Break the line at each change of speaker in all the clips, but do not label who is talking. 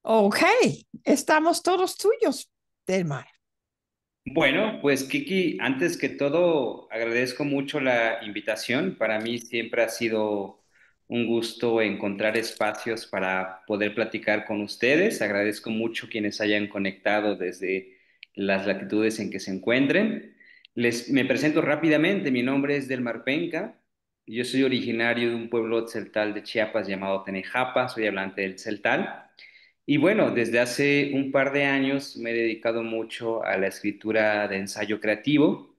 Ok, estamos todos tuyos, Delmar.
Bueno, pues Kiki, antes que todo, agradezco mucho la invitación. Para mí siempre ha sido un gusto encontrar espacios para poder platicar con ustedes. Agradezco mucho quienes hayan conectado desde las latitudes en que se encuentren. Me presento rápidamente. Mi nombre es Delmar Penca. Yo soy originario de un pueblo celtal de Chiapas llamado Tenejapa. Soy hablante del celtal. Y bueno, desde hace un par de años me he dedicado mucho a la escritura de ensayo creativo,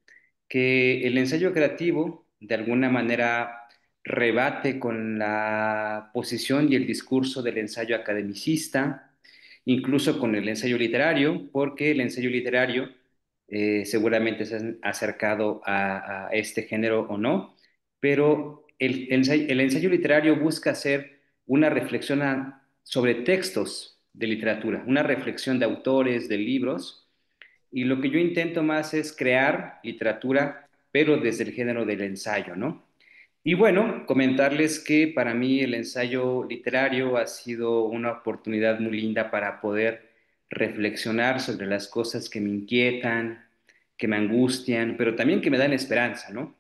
que el ensayo creativo de alguna manera rebate con la posición y el discurso del ensayo academicista, incluso con el ensayo literario, porque el ensayo literario seguramente se han acercado a este género o no, pero el ensayo literario busca hacer una reflexión sobre textos de literatura, una reflexión de autores, de libros, y lo que yo intento más es crear literatura, pero desde el género del ensayo, ¿no? Y bueno, comentarles que para mí el ensayo literario ha sido una oportunidad muy linda para poder reflexionar sobre las cosas que me inquietan, que me angustian, pero también que me dan esperanza, ¿no?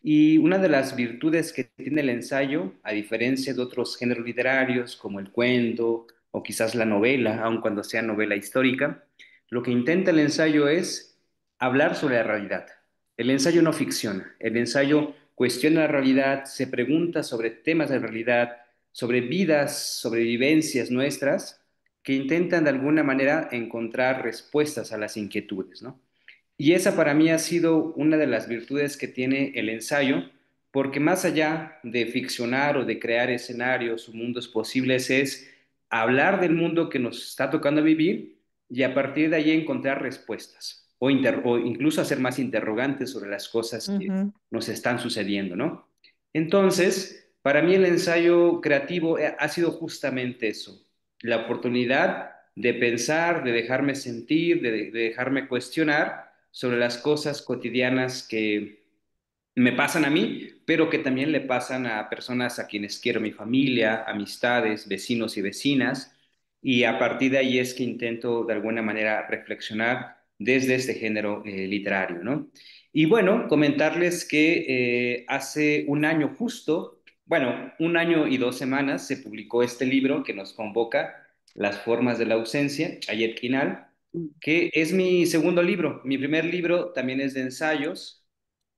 Y una de las virtudes que tiene el ensayo, a diferencia de otros géneros literarios como el cuento o quizás la novela, aun cuando sea novela histórica, lo que intenta el ensayo es hablar sobre la realidad. El ensayo no ficciona, el ensayo cuestiona la realidad, se pregunta sobre temas de realidad, sobre vidas, sobre vivencias nuestras, que intentan de alguna manera encontrar respuestas a las inquietudes, ¿no? Y esa para mí ha sido una de las virtudes que tiene el ensayo, porque más allá de ficcionar o de crear escenarios o mundos posibles, es hablar del mundo que nos está tocando vivir y a partir de ahí encontrar respuestas o incluso hacer más interrogantes sobre las cosas que
Ujú.
nos están sucediendo, ¿no? Entonces, para mí el ensayo creativo ha sido justamente eso, la oportunidad de pensar, de dejarme sentir, de dejarme cuestionar sobre las cosas cotidianas que me pasan a mí, pero que también le pasan a personas a quienes quiero, mi familia, amistades, vecinos y vecinas. Y a partir de ahí es que intento de alguna manera reflexionar desde este género literario, ¿no? Y bueno, comentarles que hace un año justo, bueno, un año y 2 semanas se publicó este libro que nos convoca, Las formas de la ausencia, Ayet Quinal, que es mi segundo libro. Mi primer libro también es de ensayos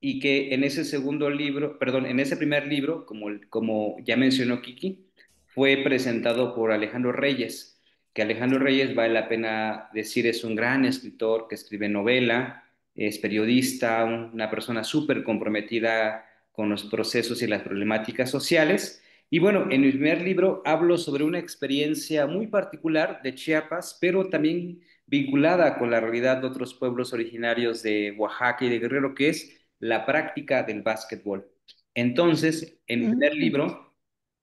y que en ese segundo libro, perdón, en ese primer libro, como ya mencionó Kiki, fue presentado por Alejandro Reyes, que Alejandro Reyes, vale la pena decir, es un gran escritor que escribe novela, es periodista, una persona súper comprometida con los procesos y las problemáticas sociales. Y bueno, en mi primer libro hablo sobre una experiencia muy particular de Chiapas, pero también vinculada con la realidad de otros pueblos originarios de Oaxaca y de Guerrero, que es la práctica del básquetbol. Entonces, en mi primer
Mm.
libro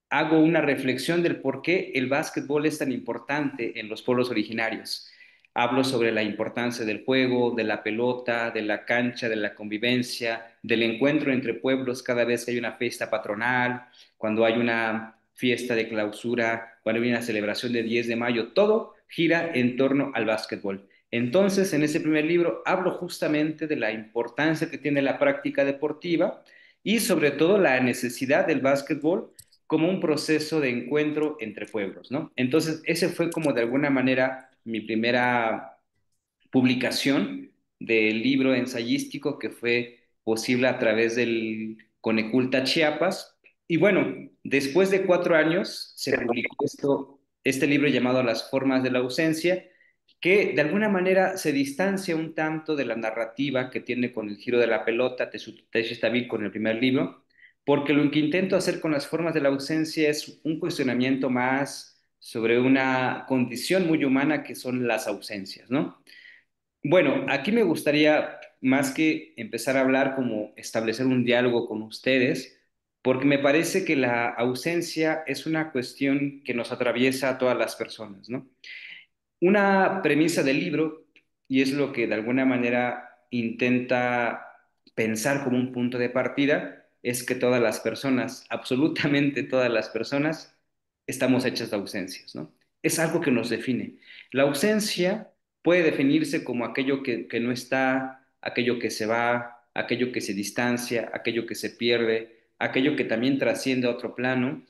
hago una reflexión del por qué el básquetbol es tan importante en los pueblos originarios. Hablo sobre la importancia del juego, de la pelota, de la cancha, de la convivencia, del encuentro entre pueblos cada vez que hay una fiesta patronal, cuando hay una fiesta de clausura, cuando hay una celebración de 10 de mayo, todo gira en torno al básquetbol. Entonces, en ese primer libro hablo justamente de la importancia que tiene la práctica deportiva y sobre todo la necesidad del básquetbol como un proceso de encuentro entre pueblos, ¿no? Entonces, ese fue como de alguna manera mi primera publicación del libro ensayístico que fue posible a través del Coneculta Chiapas. Y bueno, después de 4 años se publicó este libro llamado Las formas de la ausencia, que de alguna manera se distancia un tanto de la narrativa que tiene con el giro de la pelota, Tesis Tabil con el primer libro, porque lo que intento hacer con las formas de la ausencia es un cuestionamiento más sobre una condición muy humana que son las ausencias, ¿no? Bueno, aquí me gustaría más que empezar a hablar, como establecer un diálogo con ustedes, porque me parece que la ausencia es una cuestión que nos atraviesa a todas las personas, ¿no? Una premisa del libro, y es lo que de alguna manera intenta pensar como un punto de partida, es que todas las personas, absolutamente todas las personas, estamos hechas de ausencias, ¿no? es algo que nos define. La ausencia puede definirse como aquello que no está, aquello que se va, aquello que se distancia, aquello que se pierde, aquello que también trasciende a otro plano,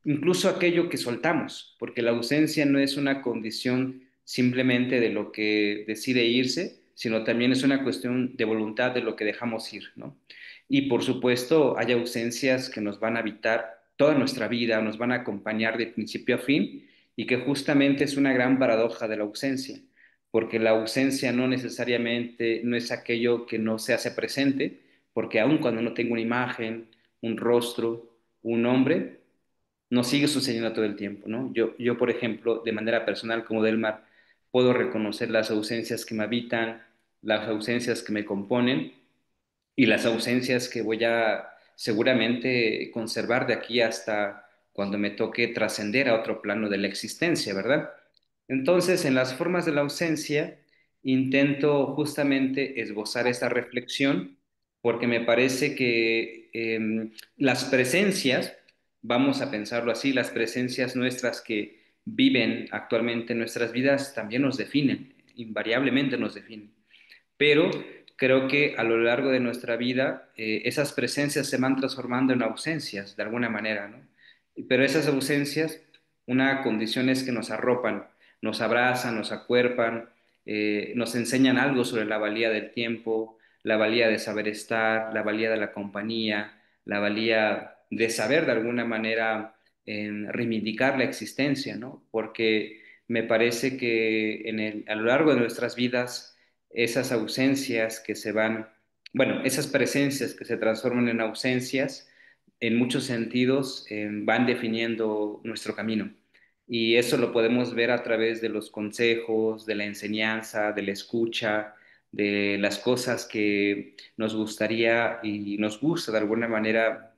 incluso aquello que soltamos, porque la ausencia no es una condición simplemente de lo que decide irse, sino también es una cuestión de voluntad de lo que dejamos ir, ¿no? Y por supuesto, hay ausencias que nos van a habitar toda nuestra vida, nos van a acompañar de principio a fin, y que justamente es una gran paradoja de la ausencia, porque la ausencia no necesariamente no es aquello que no se hace presente, porque aun cuando no tengo una imagen, un rostro, un nombre, nos sigue sucediendo todo el tiempo, ¿no? Yo, por ejemplo, de manera personal como Delmar, puedo reconocer las ausencias que me habitan, las ausencias que me componen y las ausencias que voy a seguramente conservar de aquí hasta cuando me toque trascender a otro plano de la existencia, ¿verdad? Entonces, en las formas de la ausencia, intento justamente esbozar esta reflexión porque me parece que las presencias, vamos a pensarlo así, las presencias nuestras que viven actualmente en nuestras vidas también nos definen, invariablemente nos definen, pero creo que a lo largo de nuestra vida esas presencias se van transformando en ausencias de alguna manera, ¿no? Pero esas ausencias, una condición es que nos arropan, nos abrazan, nos acuerpan, nos enseñan algo sobre la valía del tiempo, la valía de saber estar, la valía de la compañía, la valía de saber de alguna manera reivindicar la existencia, ¿no? Porque me parece que a lo largo de nuestras vidas, esas ausencias que se van, bueno, esas presencias que se transforman en ausencias, en muchos sentidos van definiendo nuestro camino. Y eso lo podemos ver a través de los consejos, de la enseñanza, de la escucha, de las cosas que nos gustaría y nos gusta de alguna manera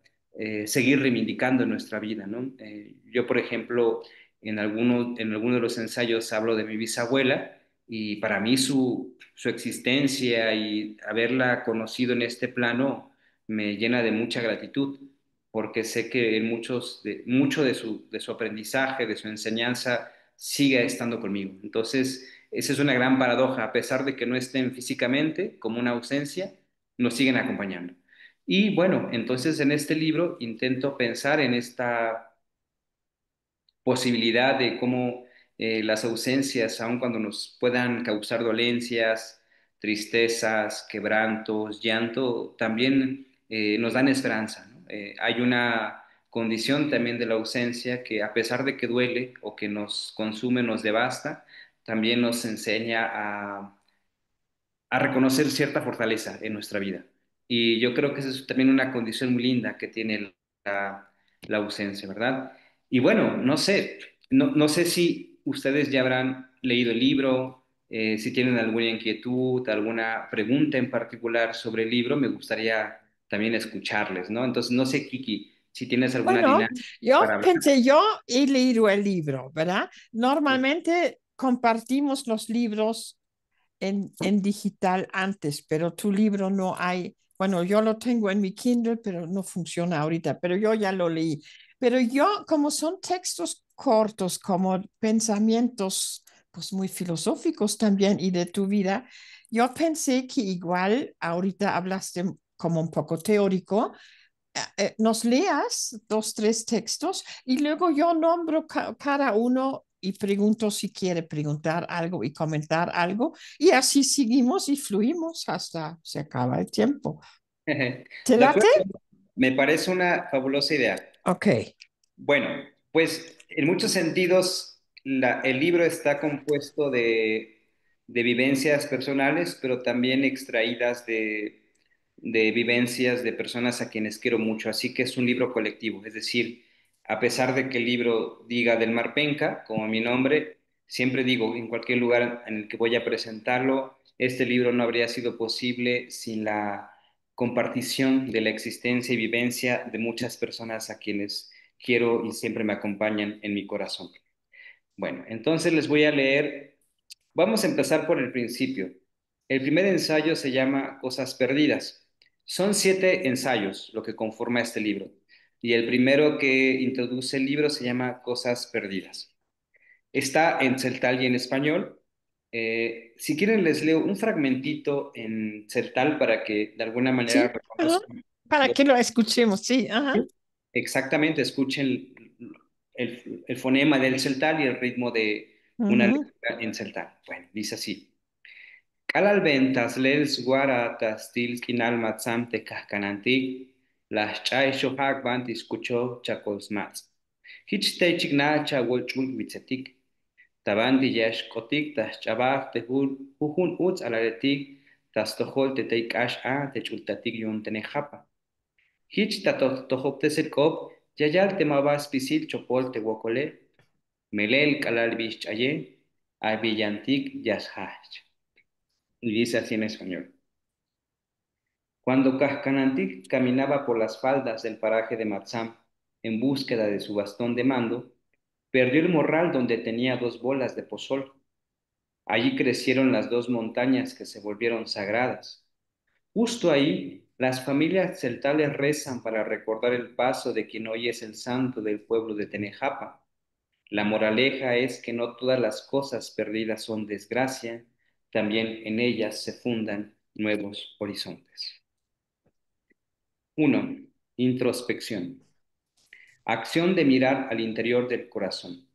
seguir reivindicando en nuestra vida, ¿no? Yo, por ejemplo, en alguno de los ensayos hablo de mi bisabuela y para mí su existencia y haberla conocido en este plano me llena de mucha gratitud, porque sé que mucho de su aprendizaje, de su enseñanza, sigue estando conmigo. Entonces, esa es una gran paradoja, a pesar de que no estén físicamente, como una ausencia, nos siguen acompañando. Y bueno, entonces en este libro intento pensar en esta posibilidad de cómo las ausencias, aun cuando nos puedan causar dolencias, tristezas, quebrantos, llanto, también nos dan esperanza, ¿no? Hay una condición también de la ausencia que a pesar de que duele o que nos consume, nos devasta, también nos enseña a reconocer cierta fortaleza en nuestra vida. Y yo creo que esa es también una condición muy linda que tiene la ausencia, ¿verdad? Y bueno, no sé si ustedes ya habrán leído el libro, si tienen alguna inquietud, alguna pregunta en particular sobre el libro, me gustaría también escucharles, ¿no? Entonces, no sé, Kiki, si tienes alguna
Bueno,
dinámica
yo
para hablar.
pensé, yo he leído el libro, ¿verdad? Normalmente compartimos los libros en digital antes, pero tu libro no hay. Bueno, yo lo tengo en mi Kindle, pero no funciona ahorita, pero yo ya lo leí. Pero yo, como son textos cortos, como pensamientos, pues muy filosóficos también y de tu vida, yo pensé que igual ahorita hablaste como un poco teórico, nos leas dos, tres textos y luego yo nombro cada uno y pregunto si quiere preguntar algo y comentar algo y así seguimos y fluimos hasta se acaba el tiempo. ¿Te
De
late?
acuerdo, me parece una fabulosa idea.
Ok.
Bueno, pues en muchos sentidos el libro está compuesto de vivencias personales, pero también extraídas de vivencias de personas a quienes quiero mucho. Así que es un libro colectivo. Es decir, a pesar de que el libro diga del Mar Penca, como mi nombre, siempre digo, en cualquier lugar en el que voy a presentarlo, este libro no habría sido posible sin la compartición de la existencia y vivencia de muchas personas a quienes quiero y siempre me acompañan en mi corazón. Bueno, entonces les voy a leer, vamos a empezar por el principio. El primer ensayo se llama Cosas Perdidas. Son 7 ensayos lo que conforma este libro. Y el primero que introduce el libro se llama Cosas Perdidas. Está en celtal y en español. Si quieren, les leo un fragmentito en celtal para que de alguna manera
Sí, ajá,
reconozcan
para
lo-
que lo escuchemos, sí, ajá.
exactamente, escuchen el fonema del celtal y el ritmo de una
Ujú.
letra en celtal. Bueno, dice así. Calalventas lels guaratas tilskinal matzam te cascanantic, las chay shohak bant escuchó chacos mats. Hitch te chignacha wolchul witzetik, Tabandi yash kotik tas chabaj te hujun uts alaretik tas tohol te teik ash a te chultatik yun tene japa. Hich ta tohop te serkop yayal te mabas pisil chopol te wokole melel kalal bish chaye abillantik yash hach. Y dice así en español. Cuando Cascanantic caminaba por las faldas del paraje de Matzam en búsqueda de su bastón de mando, perdió el morral donde tenía dos bolas de pozol. Allí crecieron las dos montañas que se volvieron sagradas. Justo ahí, las familias celtales rezan para recordar el paso de quien hoy es el santo del pueblo de Tenejapa. La moraleja es que no todas las cosas perdidas son desgracia, también en ellas se fundan nuevos horizontes. 1. Introspección. Acción de mirar al interior del corazón.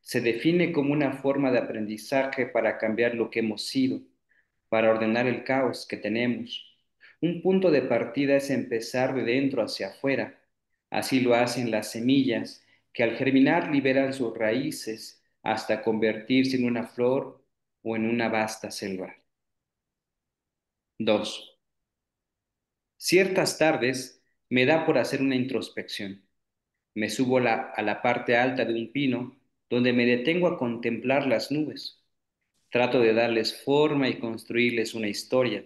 Se define como una forma de aprendizaje para cambiar lo que hemos sido, para ordenar el caos que tenemos. Un punto de partida es empezar de dentro hacia afuera. Así lo hacen las semillas, que al germinar liberan sus raíces hasta convertirse en una flor o en una vasta selva. 2. Ciertas tardes me da por hacer una introspección. Me subo a la parte alta de un pino, donde me detengo a contemplar las nubes. Trato de darles forma y construirles una historia.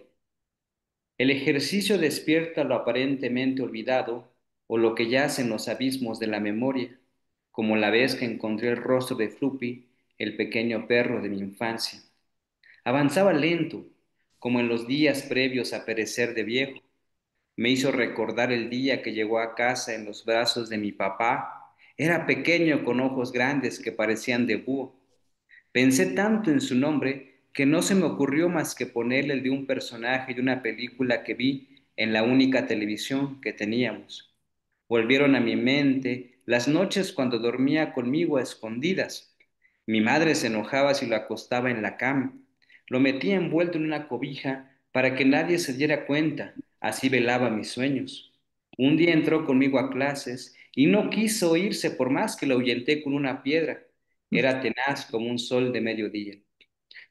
El ejercicio despierta lo aparentemente olvidado o lo que yace en los abismos de la memoria, como la vez que encontré el rostro de Fluppy, el pequeño perro de mi infancia. Avanzaba lento, como en los días previos a perecer de viejo. Me hizo recordar el día que llegó a casa en los brazos de mi papá. Era pequeño con ojos grandes que parecían de búho. Pensé tanto en su nombre que no se me ocurrió más que ponerle el de un personaje de una película que vi en la única televisión que teníamos. Volvieron a mi mente las noches cuando dormía conmigo a escondidas. Mi madre se enojaba si lo acostaba en la cama. Lo metía envuelto en una cobija para que nadie se diera cuenta. Así velaba mis sueños. Un día entró conmigo a clases y no quiso irse por más que lo ahuyenté con una piedra. Era tenaz como un sol de mediodía.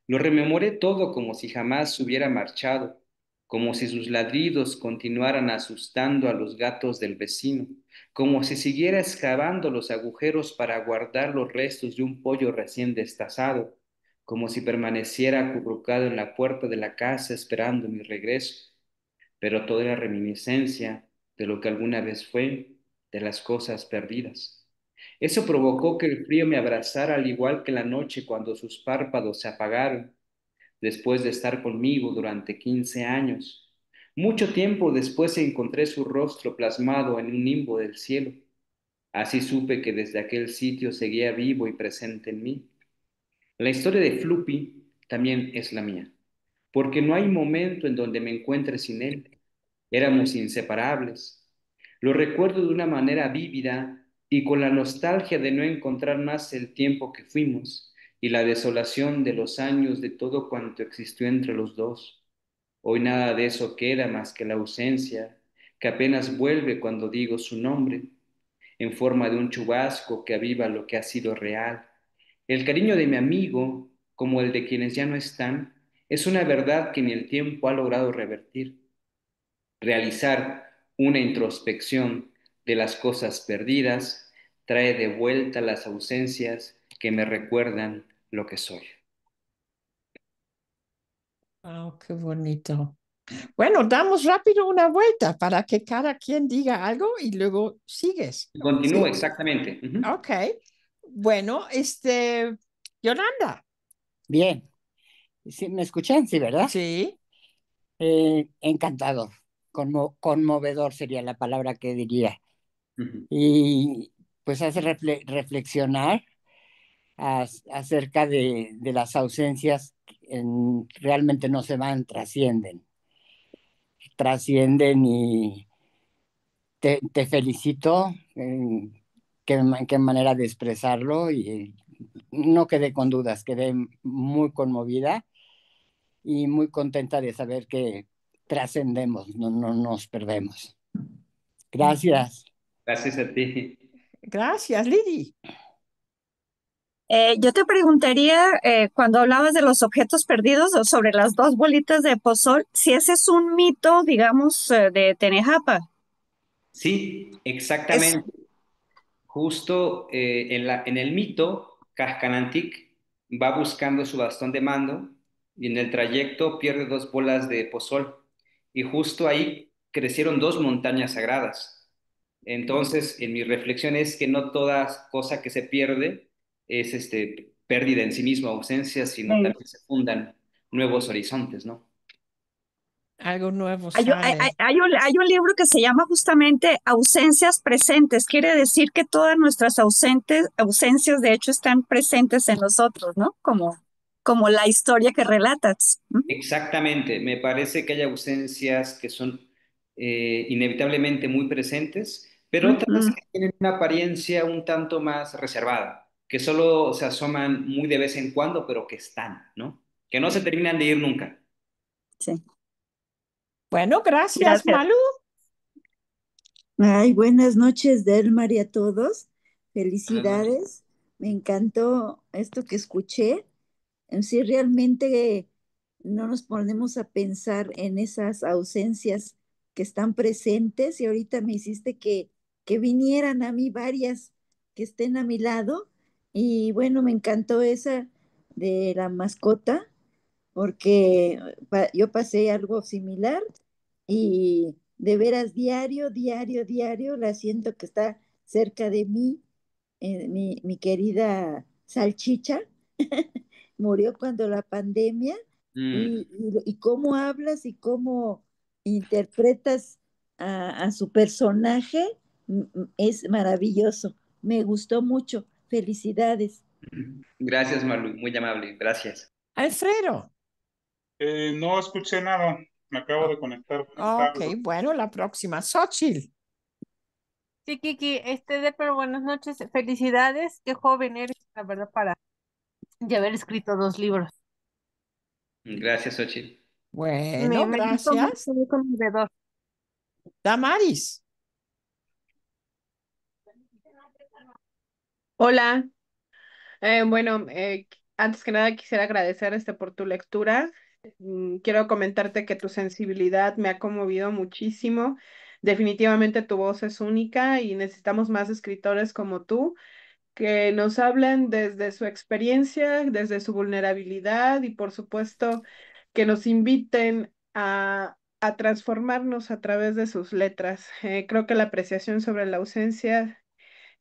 Lo rememoré todo como si jamás se hubiera marchado, como si sus ladridos continuaran asustando a los gatos del vecino, como si siguiera excavando los agujeros para guardar los restos de un pollo recién destazado, como si permaneciera acurrucado en la puerta de la casa esperando mi regreso. Pero todo era reminiscencia de lo que alguna vez fue, de las cosas perdidas. Eso provocó que el frío me abrazara al igual que la noche cuando sus párpados se apagaron después de estar conmigo durante 15 años. Mucho tiempo después encontré su rostro plasmado en un nimbo del cielo. Así supe que desde aquel sitio seguía vivo y presente en mí. La historia de Fluppy también es la mía, porque no hay momento en donde me encuentre sin él. Éramos inseparables. Lo recuerdo de una manera vívida y con la nostalgia de no encontrar más el tiempo que fuimos y la desolación de los años de todo cuanto existió entre los dos. Hoy nada de eso queda más que la ausencia, que apenas vuelve cuando digo su nombre, en forma de un chubasco que aviva lo que ha sido real. El cariño de mi amigo, como el de quienes ya no están, es una verdad que ni el tiempo ha logrado revertir. Realizar una introspección de las cosas perdidas trae de vuelta las ausencias que me recuerdan lo que soy.
Wow, qué bonito. Bueno, damos rápido una vuelta para que cada quien diga algo y luego sigues.
Continúo
¿Sí?
exactamente. Ujú.
Ok. Bueno, Yolanda.
Bien, sí, ¿me escuchan? Sí, ¿verdad?
Sí.
Encantador, conmovedor sería la palabra que diría.
Ujú.
Y pues hace reflexionar acerca de las ausencias realmente no se van, trascienden y te felicito. Qué manera de expresarlo y no quedé con dudas, quedé muy conmovida y muy contenta de saber que trascendemos, no nos perdemos. Gracias.
Gracias a ti.
Gracias, Lili.
Yo te preguntaría, cuando hablabas de los objetos perdidos o sobre las dos bolitas de pozol, si ese es un mito, digamos, de Tenejapa.
Sí,
Es,
exactamente. Justo en el mito, Cascanantic va buscando su bastón de mando y en el trayecto pierde dos bolas de pozol. Y justo ahí crecieron dos montañas sagradas. Entonces, en mi reflexión es que no toda cosa que se pierde es pérdida en sí misma, ausencia, sino
eh,
también se fundan nuevos horizontes, ¿no?
Algo nuevo
hay,
sale.
hay un libro que se llama justamente Ausencias Presentes. Quiere decir que todas nuestras ausencias, de hecho, están presentes en nosotros, ¿no? Como la historia que relatas. Ujú.
Exactamente, me parece que hay ausencias que son inevitablemente muy presentes, pero otras
Ujú.
que tienen una apariencia un tanto más reservada, que solo se asoman muy de vez en cuando, pero que están, ¿no? Que no se terminan de ir nunca.
Sí,
Bueno, gracias,
gracias.
Malu.
Ay, buenas noches, Delmar, y a todos.
Buenas noches.
Felicidades. Me encantó esto que escuché. Sí, realmente no nos ponemos a pensar en esas ausencias que están presentes y ahorita me hiciste que vinieran a mí varias que estén a mi lado. Y bueno, me encantó esa de la mascota porque yo pasé algo similar y de veras diario, diario, diario, la siento que está cerca de mí, mi querida salchicha, murió cuando la pandemia
Mm,
y cómo hablas y cómo interpretas a su personaje es maravilloso. Me gustó mucho. Felicidades.
gracias, Malu, muy amable, gracias.
Alfredo.
No escuché nada, me acabo de conectar. Buenas
Ok,
tardes.
bueno, la próxima. Xochitl.
Sí, Kiki, pero buenas noches, felicidades, qué joven eres, la verdad, para ya haber escrito 2 libros.
Gracias, Xochitl.
Bueno,
Me gustó mucho,
gracias.
muy conmovedor.
Damaris.
Hola, bueno, antes que nada quisiera agradecer por tu lectura. Quiero comentarte que tu sensibilidad me ha conmovido muchísimo. Definitivamente tu voz es única y necesitamos más escritores como tú que nos hablen desde su experiencia, desde su vulnerabilidad y por supuesto que nos inviten a transformarnos a través de sus letras. Creo que la apreciación sobre la ausencia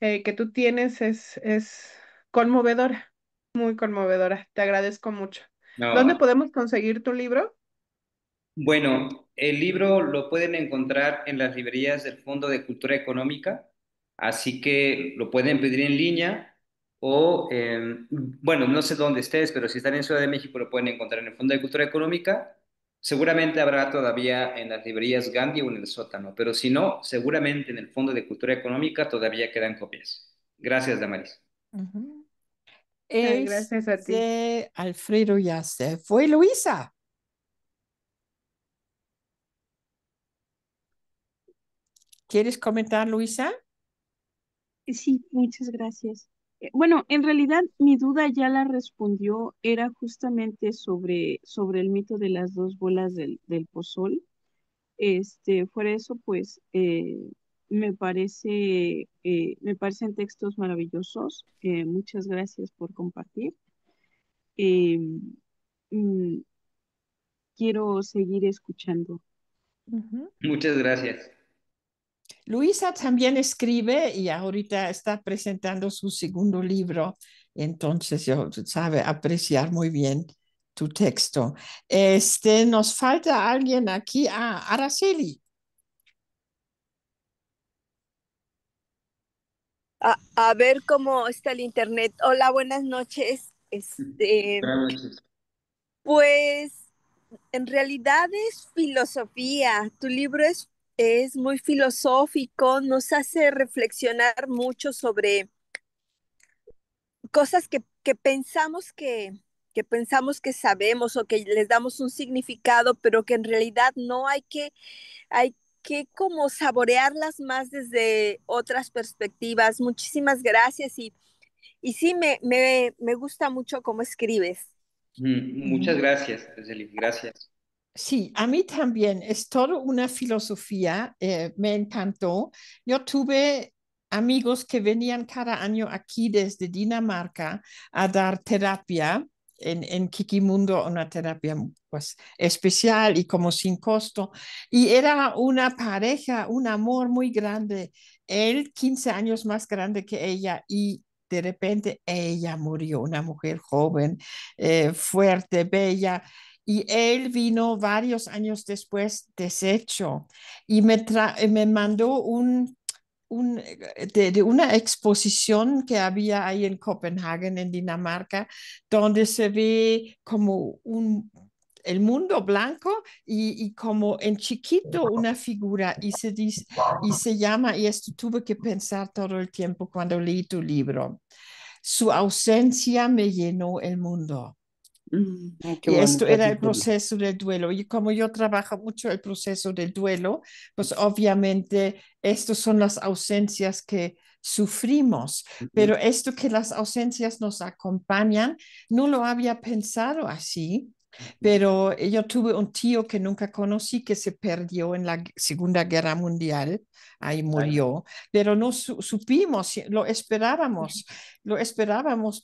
que tú tienes es conmovedora, muy conmovedora. Te agradezco mucho. ¿Dónde
No,
podemos conseguir tu libro?
bueno, el libro lo pueden encontrar en las librerías del Fondo de Cultura Económica, así que lo pueden pedir en línea o, bueno, no sé dónde estés, pero si están en Ciudad de México lo pueden encontrar en el Fondo de Cultura Económica. Seguramente habrá todavía en las librerías Gandhi o en el sótano, pero si no, seguramente en el Fondo de Cultura Económica todavía quedan copias. Gracias, Damaris.
Ujú.
Ay, gracias a ti.
Alfredo ya se fue. Luisa. ¿Quieres comentar, Luisa?
Sí, muchas gracias. Bueno, en realidad mi duda ya la respondió, era justamente sobre el mito de las dos bolas del pozol. Fuera eso, pues me parecen textos maravillosos. Muchas gracias por compartir. Eh, mm, Quiero seguir escuchando.
Ujú.
Muchas gracias.
Luisa también escribe y ahorita está presentando su segundo libro, entonces yo sabe apreciar muy bien tu texto. Nos falta alguien aquí. Ah, Araceli.
A ver cómo está el internet. Hola, buenas noches.
Buenas noches.
Pues en realidad es filosofía. Tu libro es muy filosófico, nos hace reflexionar mucho sobre cosas que pensamos que sabemos o que les damos un significado, pero que en realidad no hay que como saborearlas más desde otras perspectivas. Muchísimas gracias y sí, me gusta mucho cómo escribes.
Muchas gracias, Araceli, gracias.
Sí, a mí también es todo una filosofía, me encantó. Yo tuve amigos que venían cada año aquí desde Dinamarca a dar terapia en Kikimundo, una terapia pues especial y como sin costo. Y era una pareja, un amor muy grande. Él 15 años más grande que ella y de repente ella murió, una mujer joven, fuerte, bella y él vino varios años después deshecho y me mandó de una exposición que había ahí en Copenhague, en Dinamarca, donde se ve como el mundo blanco y como en chiquito una figura y se dice, y se llama, y esto tuve que pensar todo el tiempo cuando leí tu libro, su ausencia me llenó el mundo.
Qué
Y esto
bonita
era el
título.
proceso del duelo. Y como yo trabajo mucho el proceso del duelo, pues obviamente estas son las ausencias que sufrimos, pero esto que las ausencias nos acompañan, no lo había pensado así. Pero yo tuve un tío que nunca conocí que se perdió en la Segunda Guerra Mundial, ahí murió, pero no supimos, lo esperábamos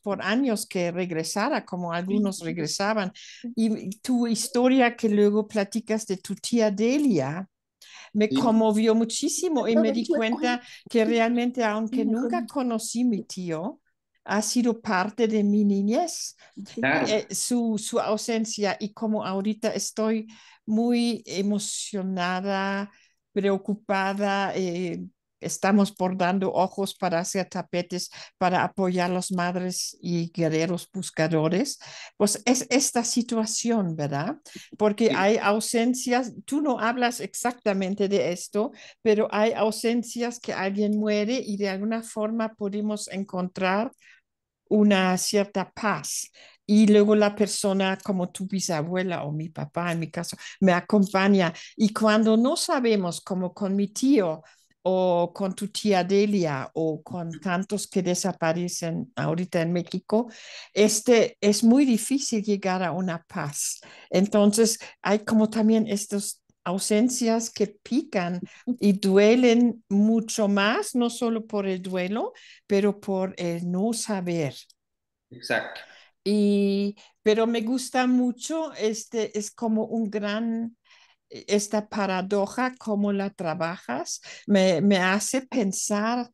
por años que regresara, como algunos regresaban. Y tu historia que luego platicas de tu tía Delia me
Sí,
conmovió muchísimo y me di cuenta que realmente, aunque
Mira,
nunca conocí mi tío, ha sido parte de mi niñez,
claro.
su ausencia y como ahorita estoy muy emocionada, preocupada, estamos bordando ojos para hacer tapetes para apoyar a las madres y guerreros buscadores, pues es esta situación, ¿verdad? Porque
Sí,
hay ausencias, tú no hablas exactamente de esto, pero hay ausencias que alguien muere y de alguna forma podemos encontrar una cierta paz. Y luego la persona como tu bisabuela o mi papá, en mi caso, me acompaña. Y cuando no sabemos, como con mi tío o con tu tía Delia o con tantos que desaparecen ahorita en México, es muy difícil llegar a una paz. Entonces, hay como también estas ausencias que pican y duelen mucho más, no solo por el duelo, pero por el no saber.
exacto.
Pero me gusta mucho, es como esta paradoja, cómo la trabajas, me hace pensar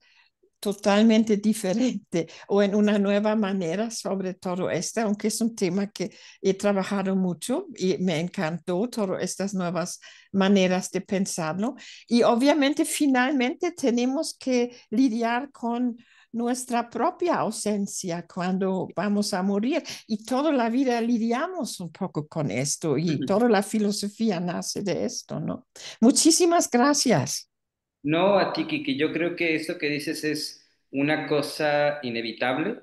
totalmente diferente o en una nueva manera sobre todo esto, aunque es un tema que he trabajado mucho y me encantó todas estas nuevas maneras de pensarlo. Y obviamente finalmente tenemos que lidiar con nuestra propia ausencia cuando vamos a morir y toda la vida lidiamos un poco con esto y toda la filosofía nace de esto, ¿no? Muchísimas gracias.
No, a ti, Kiki, yo creo que esto que dices es una cosa inevitable,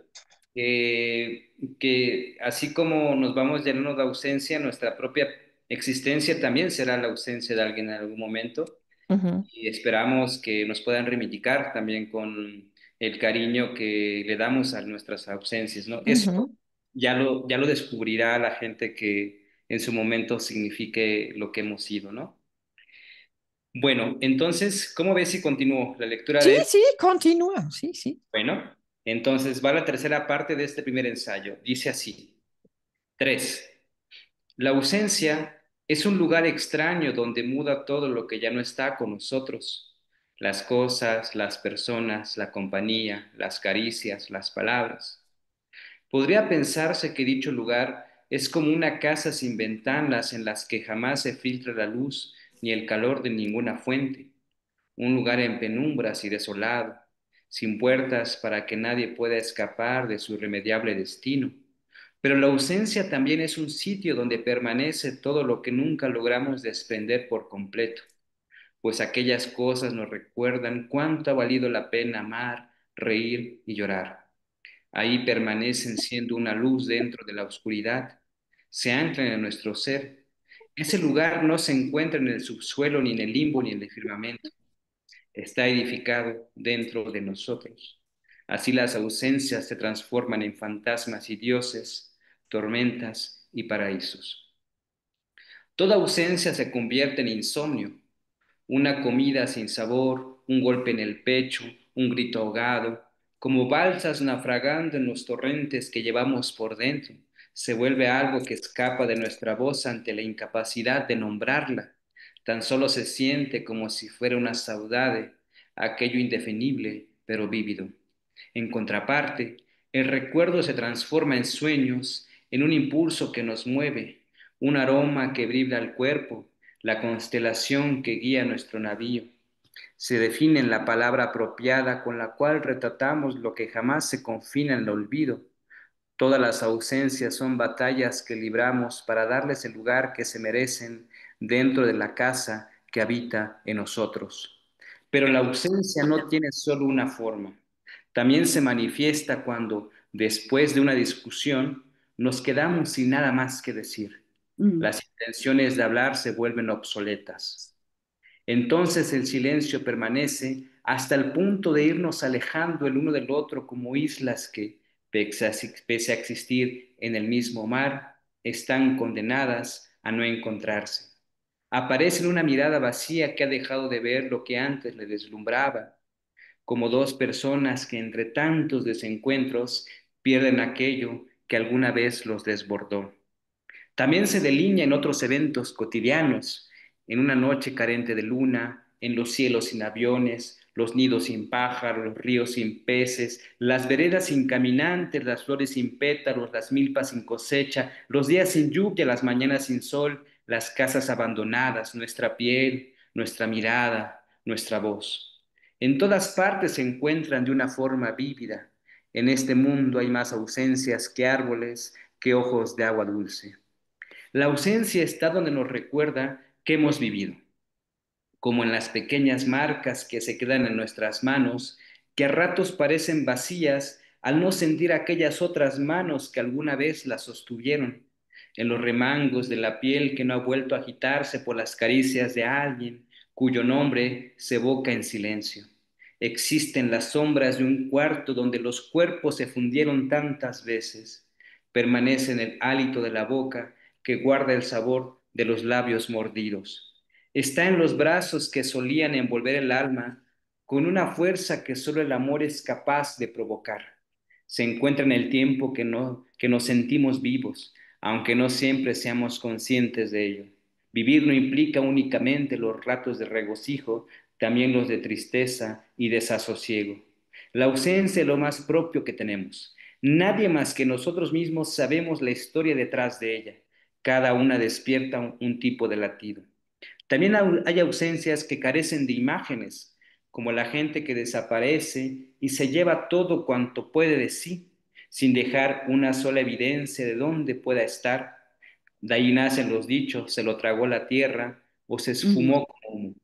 que así como nos vamos llenando de ausencia, nuestra propia existencia también será la ausencia de alguien en algún momento
Ujú,
y esperamos que nos puedan reivindicar también con el cariño que le damos a nuestras ausencias, ¿no? Eso
ujú.
ya lo descubrirá la gente que en su momento signifique lo que hemos sido, ¿no? Bueno, entonces, ¿cómo ves si continúo la lectura
Sí,
de él?
sí, continúa, sí, sí.
Bueno, entonces va la tercera parte de este primer ensayo. Dice así. 3. La ausencia es un lugar extraño donde muda todo lo que ya no está con nosotros. Las cosas, las personas, la compañía, las caricias, las palabras. Podría pensarse que dicho lugar es como una casa sin ventanas en las que jamás se filtra la luz ni el calor de ninguna fuente, un lugar en penumbras y desolado, sin puertas para que nadie pueda escapar de su irremediable destino. Pero la ausencia también es un sitio donde permanece todo lo que nunca logramos desprender por completo, pues aquellas cosas nos recuerdan cuánto ha valido la pena amar, reír y llorar. Ahí permanecen siendo una luz dentro de la oscuridad, se anclan en nuestro ser. Ese lugar no se encuentra en el subsuelo, ni en el limbo, ni en el firmamento. Está edificado dentro de nosotros. Así las ausencias se transforman en fantasmas y dioses, tormentas y paraísos. Toda ausencia se convierte en insomnio, una comida sin sabor, un golpe en el pecho, un grito ahogado, como balsas naufragando en los torrentes que llevamos por dentro, se vuelve algo que escapa de nuestra voz ante la incapacidad de nombrarla. Tan solo se siente como si fuera una saudade, aquello indefinible pero vívido. En contraparte, el recuerdo se transforma en sueños, en un impulso que nos mueve, un aroma que brilla el cuerpo, la constelación que guía nuestro navío. Se define en la palabra apropiada con la cual retratamos lo que jamás se confina en el olvido. Todas las ausencias son batallas que libramos para darles el lugar que se merecen dentro de la casa que habita en nosotros. Pero la ausencia no tiene solo una forma. También se manifiesta cuando, después de una discusión, nos quedamos sin nada más que decir. Las intenciones de hablar se vuelven obsoletas. Entonces el silencio permanece hasta el punto de irnos alejando el uno del otro como islas que, pese a existir en el mismo mar, están condenadas a no encontrarse. Aparece en una mirada vacía que ha dejado de ver lo que antes le deslumbraba, como dos personas que entre tantos desencuentros pierden aquello que alguna vez los desbordó. También se delinea en otros eventos cotidianos, en una noche carente de luna, en los cielos sin aviones, los nidos sin pájaros, los ríos sin peces, las veredas sin caminantes, las flores sin pétalos, las milpas sin cosecha, los días sin lluvia, las mañanas sin sol, las casas abandonadas, nuestra piel, nuestra mirada, nuestra voz. En todas partes se encuentran de una forma vívida. En este mundo hay más ausencias que árboles, que ojos de agua dulce. La ausencia está donde nos recuerda que hemos vivido, como en las pequeñas marcas que se quedan en nuestras manos, que a ratos parecen vacías al no sentir aquellas otras manos que alguna vez las sostuvieron, en los remangos de la piel que no ha vuelto a agitarse por las caricias de alguien cuyo nombre se evoca en silencio. Existen las sombras de un cuarto donde los cuerpos se fundieron tantas veces. Permanece en el hálito de la boca que guarda el sabor de los labios mordidos. Está en los brazos que solían envolver el alma con una fuerza que solo el amor es capaz de provocar. Se encuentra en el tiempo que nos sentimos vivos, aunque no siempre seamos conscientes de ello. Vivir no implica únicamente los ratos de regocijo, también los de tristeza y desasosiego. La ausencia es lo más propio que tenemos. Nadie más que nosotros mismos sabemos la historia detrás de ella. Cada una despierta un tipo de latido. También hay ausencias que carecen de imágenes, como la gente que desaparece y se lleva todo cuanto puede de sí, sin dejar una sola evidencia de dónde pueda estar. De ahí nacen los dichos, se lo tragó la tierra o se esfumó como humo.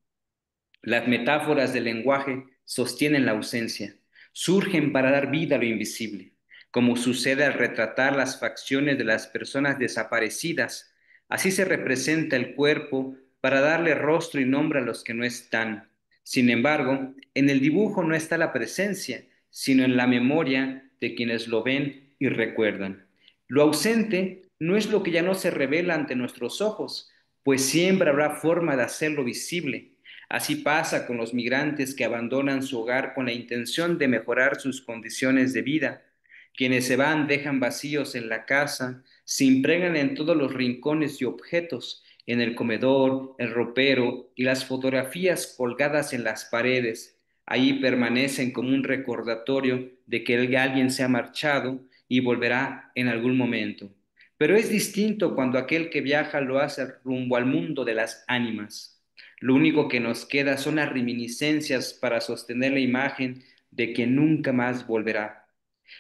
Las metáforas del lenguaje sostienen la ausencia, surgen para dar vida a lo invisible, como sucede al retratar las facciones de las personas desaparecidas. Así se representa el cuerpo para darle rostro y nombre a los que no están. Sin embargo, en el dibujo no está la presencia, sino en la memoria de quienes lo ven y recuerdan. Lo ausente no es lo que ya no se revela ante nuestros ojos, pues siempre habrá forma de hacerlo visible. Así pasa con los migrantes que abandonan su hogar con la intención de mejorar sus condiciones de vida. Quienes se van dejan vacíos en la casa, se impregnan en todos los rincones y objetos, en el comedor, el ropero y las fotografías colgadas en las paredes. Ahí permanecen como un recordatorio de que alguien se ha marchado y volverá en algún momento. Pero es distinto cuando aquel que viaja lo hace rumbo al mundo de las ánimas. Lo único que nos queda son las reminiscencias para sostener la imagen de que nunca más volverá.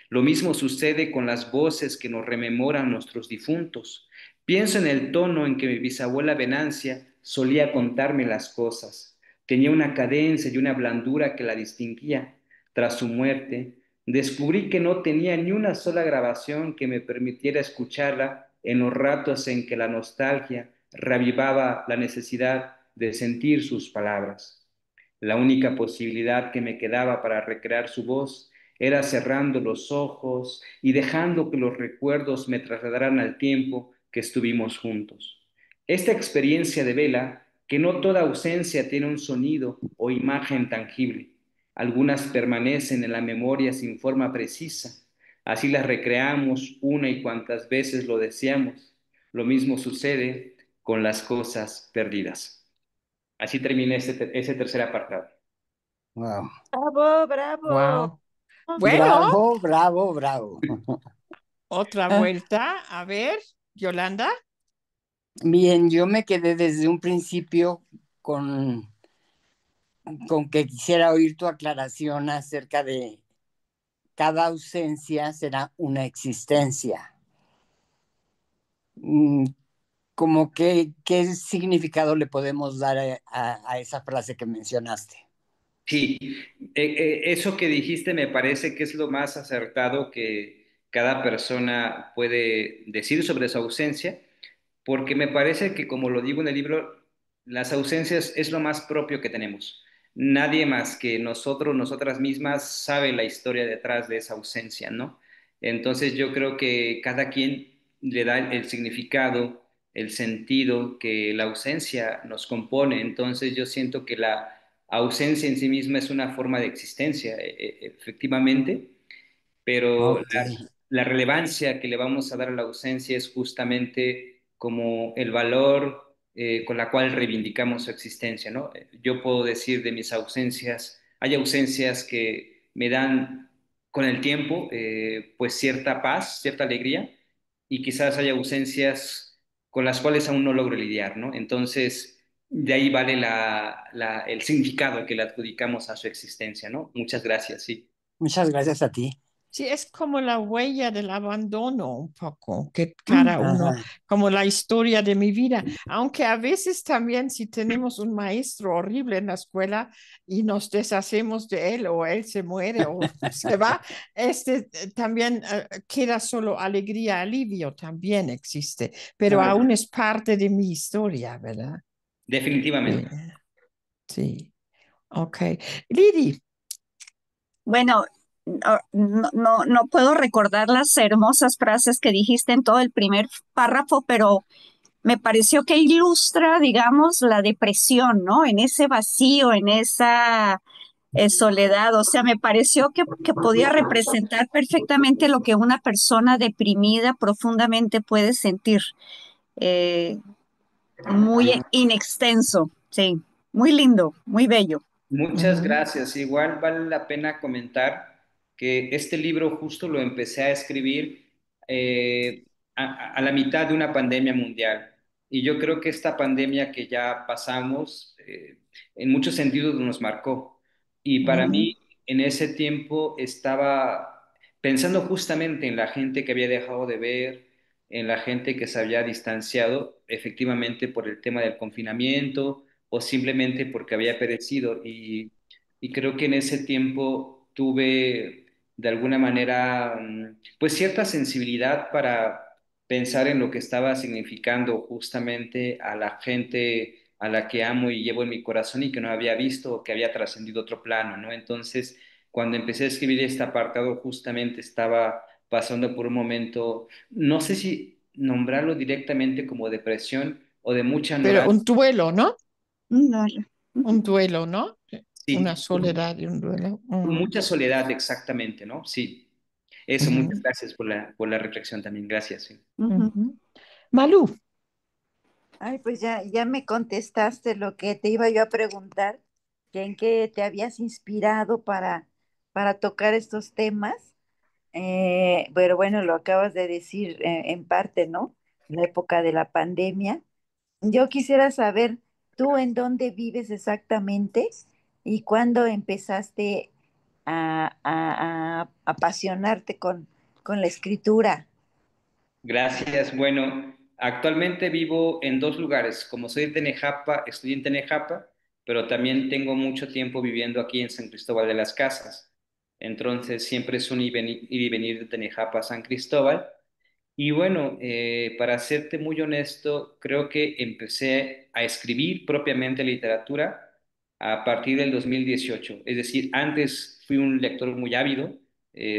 Lo mismo sucede con las voces que nos rememoran nuestros difuntos. Pienso en el tono en que mi bisabuela Venancia solía contarme las cosas. Tenía una cadencia y una blandura que la distinguía. Tras su muerte, descubrí que no tenía ni una sola grabación que me permitiera escucharla en los ratos en que la nostalgia revivaba la necesidad de sentir sus palabras. La única posibilidad que me quedaba para recrear su voz era cerrando los ojos y dejando que los recuerdos me trasladaran al tiempo que estuvimos juntos. Esta experiencia de vela, que no toda ausencia tiene un sonido o imagen tangible. Algunas permanecen en la memoria sin forma precisa. Así las recreamos una y cuantas veces lo deseamos. Lo mismo sucede con las cosas perdidas. Así termina ese tercer apartado.
Wow.
Bravo, bravo.
Wow. Bueno,
Bravo, bravo, bravo.
otra
Ah,
vuelta. A ver, Yolanda.
Bien, yo me quedé desde un principio con que quisiera oír tu aclaración acerca de cada ausencia será una existencia. Mm, Como que, ¿qué significado le podemos dar a esa frase que mencionaste?
Sí, eso que dijiste me parece que es lo más acertado que cada persona puede decir sobre su ausencia, porque me parece que, como lo digo en el libro, las ausencias es lo más propio que tenemos. Nadie más que nosotros, nosotras mismas, sabe la historia detrás de esa ausencia, ¿no? Entonces yo creo que cada quien le da el significado, el sentido que la ausencia nos compone. Entonces yo siento que la ausencia en sí misma es una forma de existencia, efectivamente, pero
Ok,
la relevancia que le vamos a dar a la ausencia es justamente como el valor con la cual reivindicamos su existencia, ¿no? Yo puedo decir de mis ausencias, hay ausencias que me dan con el tiempo pues cierta paz, cierta alegría, y quizás hay ausencias con las cuales aún no logro lidiar, ¿no? Entonces, de ahí vale el significado que le adjudicamos a su existencia, ¿no? Muchas gracias, sí.
muchas gracias a ti.
Sí, es como la huella del abandono un poco, que cada uno,
Ajá.
como la historia de mi vida, aunque a veces también si tenemos un maestro horrible en la escuela y nos deshacemos de él o él se muere o se va, también queda solo alegría, alivio, también existe, pero
Claro.
aún es parte de mi historia, ¿verdad? Sí,
Definitivamente.
sí, ok. Lidi,
Bueno, no puedo recordar las hermosas frases que dijiste en todo el primer párrafo, pero me pareció que ilustra, digamos, la depresión, ¿no? En ese vacío, en esa soledad. O sea, me pareció que podía representar perfectamente lo que una persona deprimida profundamente puede sentir. Eh, Muy inextenso, sí, muy lindo, muy bello.
Muchas
ujú,
gracias. Igual vale la pena comentar que este libro justo lo empecé a escribir a la mitad de una pandemia mundial. Y yo creo que esta pandemia que ya pasamos, en muchos sentidos nos marcó. Y para
ujú.
mí, en ese tiempo estaba pensando justamente en la gente que había dejado de ver, en la gente que se había distanciado efectivamente por el tema del confinamiento o simplemente porque había perecido. Y creo que en ese tiempo tuve de alguna manera pues cierta sensibilidad para pensar en lo que estaba significando justamente a la gente a la que amo y llevo en mi corazón y que no había visto o que había trascendido otro plano, ¿no? Entonces, cuando empecé a escribir este apartado, justamente estaba pasando por un momento, no sé si nombrarlo directamente como depresión o de mucha
Pero
añoranza.
un duelo, ¿no?
No,
Un duelo, ¿no? Una
Sí,
soledad y un duelo.
mucha soledad, exactamente, ¿no? Sí, eso, muchas
Ujú,
gracias por la reflexión también, gracias. Sí.
ujú.
ujú. Malú,
Ay, pues ya me contestaste lo que te iba yo a preguntar, que en qué te habías inspirado para tocar estos temas. Pero bueno, lo acabas de decir en parte, ¿no? La época de la pandemia. Yo quisiera saber, ¿tú en dónde vives exactamente y cuándo empezaste? a apasionarte con la escritura?
Gracias. Bueno, actualmente vivo en dos lugares. Como soy de Nejapa, estudié en Nejapa, pero también tengo mucho tiempo viviendo aquí en San Cristóbal de las Casas. Entonces siempre es un ir y venir de Tenejapa a San Cristóbal. Y bueno, para serte muy honesto, creo que empecé a escribir propiamente literatura a partir del 2018. Es decir, antes fui un lector muy ávido,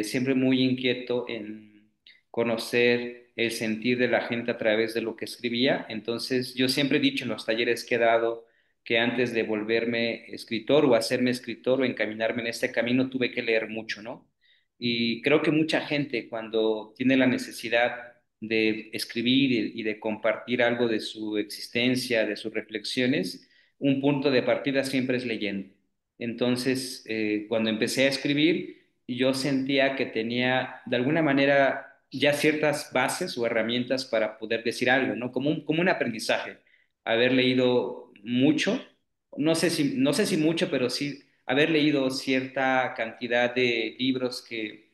siempre muy inquieto en conocer el sentir de la gente a través de lo que escribía. Entonces, yo siempre he dicho en los talleres que he dado que antes de volverme escritor o hacerme escritor o encaminarme en este camino, tuve que leer mucho, ¿no? Y creo que mucha gente cuando tiene la necesidad de escribir y de compartir algo de su existencia, de sus reflexiones, un punto de partida siempre es leyendo. Entonces, cuando empecé a escribir, yo sentía que tenía de alguna manera ya ciertas bases o herramientas para poder decir algo, ¿no? Como un aprendizaje. Haber leído mucho, no sé si mucho, pero sí haber leído cierta cantidad de libros que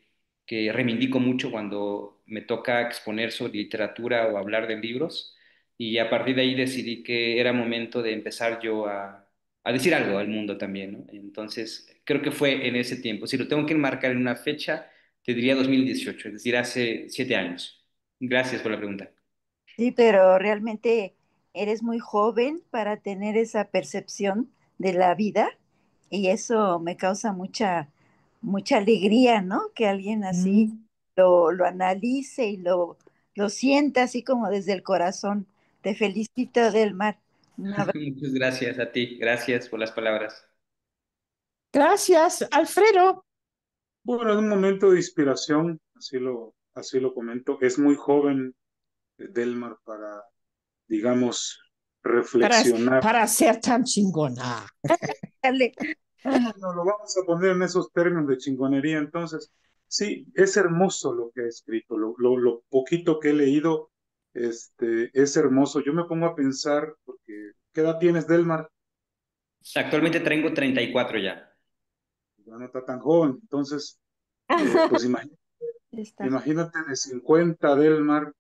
reivindico mucho cuando me toca exponer sobre literatura o hablar de libros. Y a partir de ahí decidí que era momento de empezar yo a decir algo al mundo también, ¿no? Entonces, creo que fue en ese tiempo. Si lo tengo que enmarcar en una fecha, te diría 2018, es decir, hace 7 años. Gracias por la pregunta.
Sí, pero realmente eres muy joven para tener esa percepción de la vida y eso me causa mucha alegría, ¿no? Que alguien así
Mm.
lo analice y lo sienta así como desde el corazón. Te felicito, Delmar. Un abrazo.
Muchas gracias a ti. Gracias por las palabras.
Gracias, Alfredo.
Bueno, es un momento de inspiración, así lo comento. Es muy joven Delmar para, digamos,
para,
reflexionar.
para ser tan chingona.
Dale.
Bueno, lo vamos a poner en esos términos de chingonería. Entonces, sí, es hermoso lo que he escrito, lo poquito que he leído, es hermoso. Yo me pongo a pensar, porque, ¿qué edad tienes, Delmar?
Actualmente tengo 34 ya.
Ya no está tan joven. Entonces, pues
Está.
imagínate de 50, Delmar,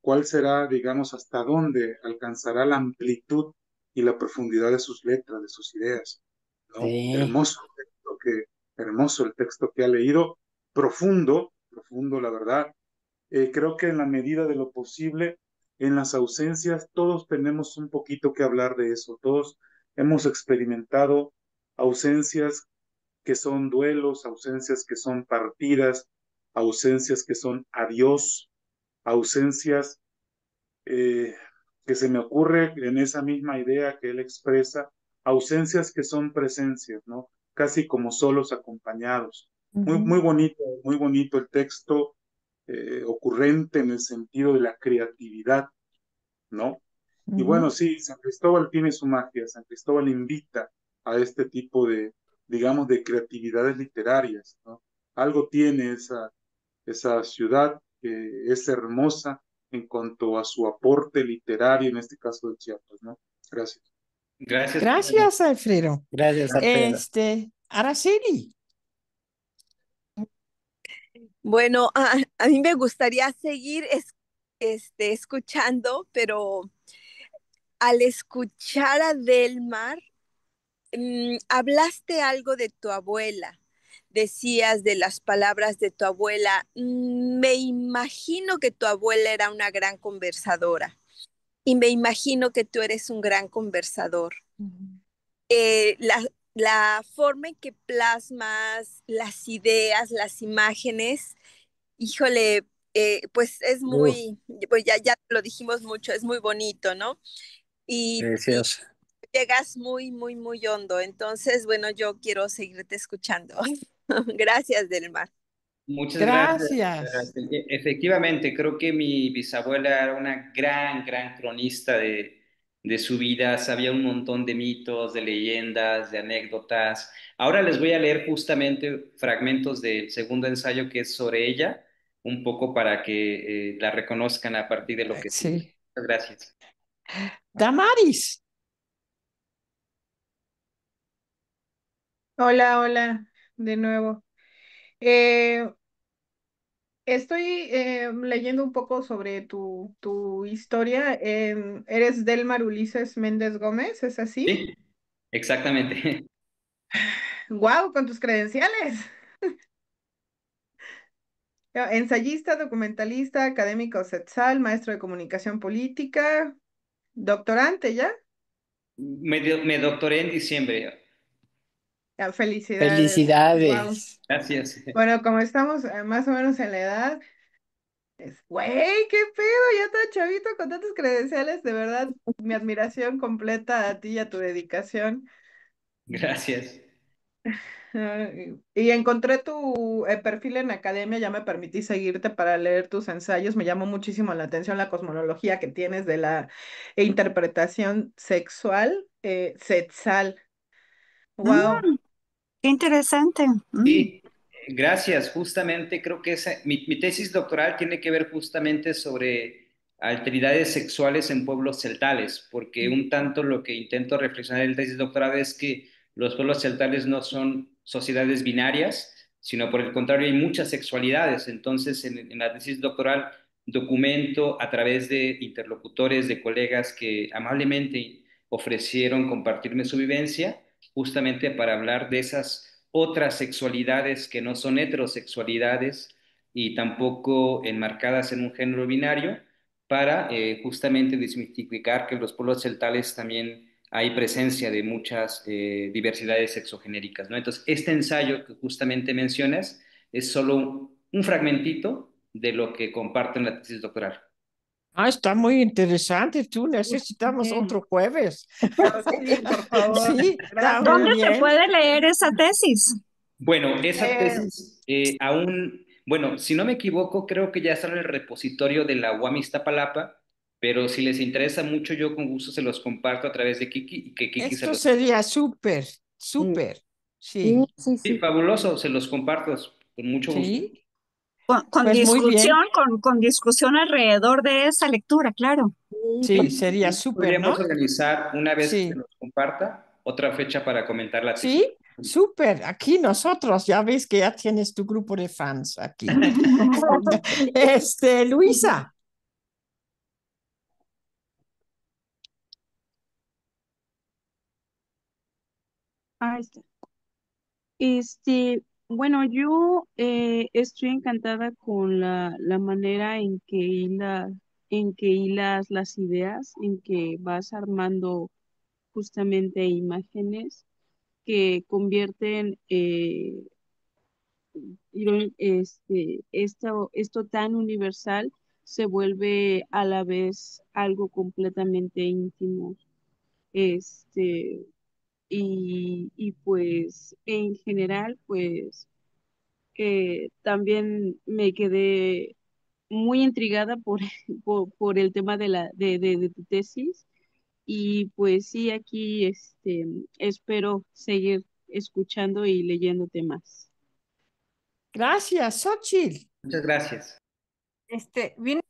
¿cuál será, digamos, hasta dónde alcanzará la amplitud y la profundidad de sus letras, de sus ideas? ¿No?
Sí.
Hermoso el texto que ha leído, profundo, profundo, la verdad. Creo que en la medida de lo posible, en las ausencias, todos tenemos un poquito que hablar de eso. Todos hemos experimentado ausencias que son duelos, ausencias que son partidas, ausencias que son adiós, ausencias eh, que se me ocurre en esa misma idea que él expresa, ausencias que son presencias, ¿no? Casi como solos acompañados.
Ujú.
Muy bonito el texto, ocurrente en el sentido de la creatividad, ¿no? Y bueno,
Ujú.
sí, San Cristóbal tiene su magia, San Cristóbal invita a este tipo de, digamos, de creatividades literarias, ¿no? Algo tiene esa ciudad que es hermosa en cuanto a su aporte literario, en este caso de Chiapas, ¿no? Gracias.
Gracias.
Gracias, Alfredo.
Gracias, Alfredo.
Araceli.
Bueno, a mí me gustaría seguir escuchando, pero al escuchar a Delmar, hablaste algo de tu abuela. Decías de las palabras de tu abuela. Me imagino que tu abuela era una gran conversadora y me imagino que tú eres un gran conversador.
Ujú.
La forma en que plasmas las ideas, las imágenes, híjole, pues es
Uf,
muy, pues ya lo dijimos mucho, es muy bonito, ¿no? Y
precioso.
llegas muy, muy, muy hondo. Entonces, bueno, yo quiero seguirte escuchando. Gracias, Delmar.
Muchas gracias.
Gracias.
Efectivamente, creo que mi bisabuela era una gran cronista de su vida, sabía un montón de mitos, de leyendas, de anécdotas. Ahora les voy a leer justamente fragmentos del segundo ensayo que es sobre ella, un poco para que la reconozcan a partir de lo que sigue.
Sí.
Muchas gracias.
Damaris.
Hola, hola, de nuevo. Eh, Estoy leyendo un poco sobre tu historia. Eres Delmar Ulises Méndez Gómez, ¿es así?
Sí, exactamente.
¡Guau! Con tus credenciales. Ensayista, documentalista, académico CETSAL, maestro de comunicación política, doctorante ya.
Me doctoré en diciembre.
Felicidades. Wow.
Felicidades.
Gracias.
Bueno, como estamos más o menos en la edad, güey, qué pedo, ya tan chavito con tantas credenciales, de verdad, mi admiración completa a ti y a tu dedicación.
Gracias.
Y encontré tu perfil en academia, ya me permití seguirte para leer tus ensayos. Me llamó muchísimo la atención la cosmología que tienes de la interpretación sexual, sexual. Wow.
Qué interesante.
Sí, gracias. Justamente creo que mi tesis doctoral tiene que ver justamente sobre alteridades sexuales en pueblos celtales, porque un tanto lo que intento reflexionar en la tesis doctoral es que los pueblos celtales no son sociedades binarias, sino por el contrario hay muchas sexualidades. Entonces, en la tesis doctoral documento a través de interlocutores, de colegas que amablemente ofrecieron compartirme su vivencia justamente para hablar de esas otras sexualidades que no son heterosexualidades y tampoco enmarcadas en un género binario, para justamente desmitificar que en los pueblos celtales también hay presencia de muchas diversidades sexogenéricas, ¿no? Entonces, este ensayo que justamente mencionas es solo un fragmentito de lo que comparto en la tesis doctoral.
Ah, está muy interesante. Tú necesitamos
Bien.
otro jueves.
Sí, por favor.
Sí, está
Gracias.
muy
¿Dónde se
bien.
puede leer esa tesis?
Bueno, esa
Eh,
tesis aún, bueno, si no me equivoco, creo que ya está en el repositorio de la UAM Iztapalapa, pero si les interesa mucho, yo con gusto se los comparto a través de Kiki y que Kiki se
Esto
los...
sería súper,
Sí,
súper.
sí,
Sí,
sí,
Sí,
sí.
fabuloso, se los comparto con mucho gusto.
sí.
Con
Pues muy
discusión,
bien.
con discusión alrededor de esa lectura, claro.
Sí,
Sí,
porque
sería súper,
Podríamos
¿no?
organizar, una vez que se
Sí,
los comparta, otra fecha para comentar la tesis.
sí, súper. Aquí nosotros, ya ves que ya tienes tu grupo de fans aquí. Luisa.
Ahí está. Bueno, yo estoy encantada con la manera en que hilas las ideas, en que vas armando justamente imágenes que convierten esto tan universal se vuelve a la vez algo completamente íntimo. Este, y pues en general, pues también me quedé muy intrigada por el tema de tu tesis y pues sí, aquí espero seguir escuchando y leyéndote más.
Gracias, Xochitl.
Muchas gracias.
Viene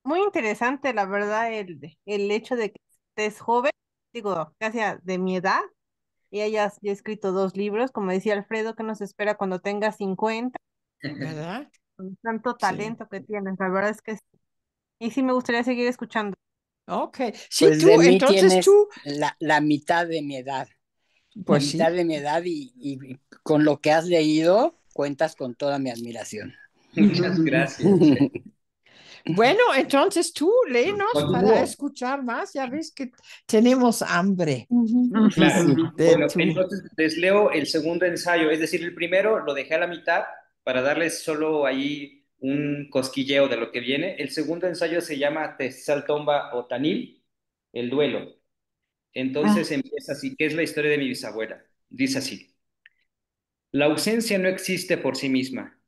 muy interesante, la verdad, el hecho de que estés joven, digo, casi de mi edad, y hayas ya escrito dos libros, como decía Alfredo, que nos espera cuando tenga 50,
¿Verdad?
con tanto
Sí.
talento que tienes, la verdad es que sí. Y sí me gustaría seguir escuchando.
Ok. Sí,
pues de
tú,
mí
entonces
tienes
tú,
la mitad de mi edad. La
pues
mitad
sí.
de mi edad y con lo que has leído cuentas con toda mi admiración.
Muchas gracias.
Bueno, entonces tú léenos para
Continúo.
escuchar más. Ya ves que tenemos hambre
Sí,
Claro.
sí.
de
Bueno,
tu.
entonces les leo el segundo ensayo, es decir, el primero lo dejé a la mitad para darles solo ahí un cosquilleo de lo que viene. El segundo ensayo se llama Tomba o Tanil, el duelo.
Ah,
Entonces empieza así, ¿qué es la historia de mi bisabuela? Dice así: la ausencia no existe por sí misma,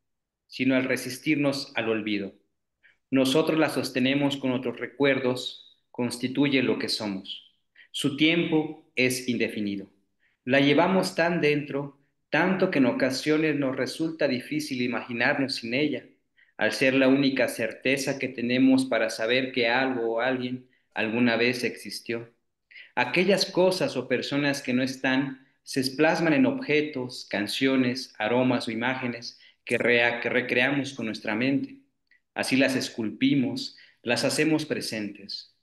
sino al resistirnos al olvido. Nosotros la sostenemos con nuestros recuerdos, constituye lo que somos. Su tiempo es indefinido. La llevamos tan dentro, tanto que en ocasiones nos resulta difícil imaginarnos sin ella, al ser la única certeza que tenemos para saber que algo o alguien alguna vez existió. Aquellas cosas o personas que no están se plasman en objetos, canciones, aromas o imágenes que recreamos con nuestra mente. Así las esculpimos, las hacemos presentes.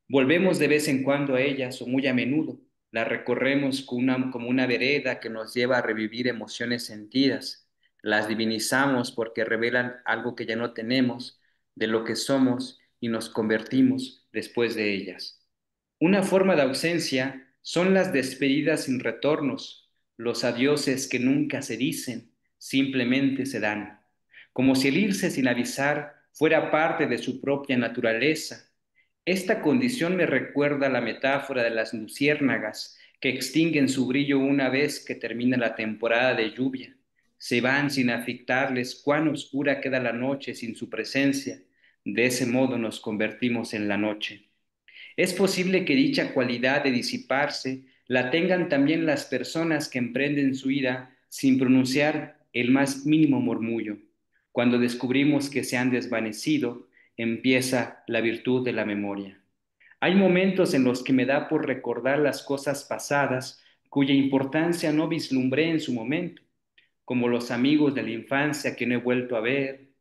Volvemos de vez en cuando a ellas o muy a menudo. Las recorremos como una vereda que nos lleva a revivir emociones sentidas. Las divinizamos porque revelan algo que ya no tenemos, de lo que somos y nos convertimos después de ellas. Una forma de ausencia son las despedidas sin retornos, los adioses que nunca se dicen, simplemente se dan, como si el irse sin avisar fuera parte de su propia naturaleza. Esta condición me recuerda a la metáfora de las luciérnagas que extinguen su brillo una vez que termina la temporada de lluvia. Se van sin afectarles cuán oscura queda la noche sin su presencia. De ese modo nos convertimos en la noche. Es posible que dicha cualidad de disiparse la tengan también las personas que emprenden su ida sin pronunciar el más mínimo murmullo. Cuando descubrimos que se han desvanecido, empieza la virtud de la memoria. Hay momentos en los que me da por recordar las cosas pasadas cuya importancia no vislumbré en su momento, como los amigos de la infancia que no he vuelto a ver,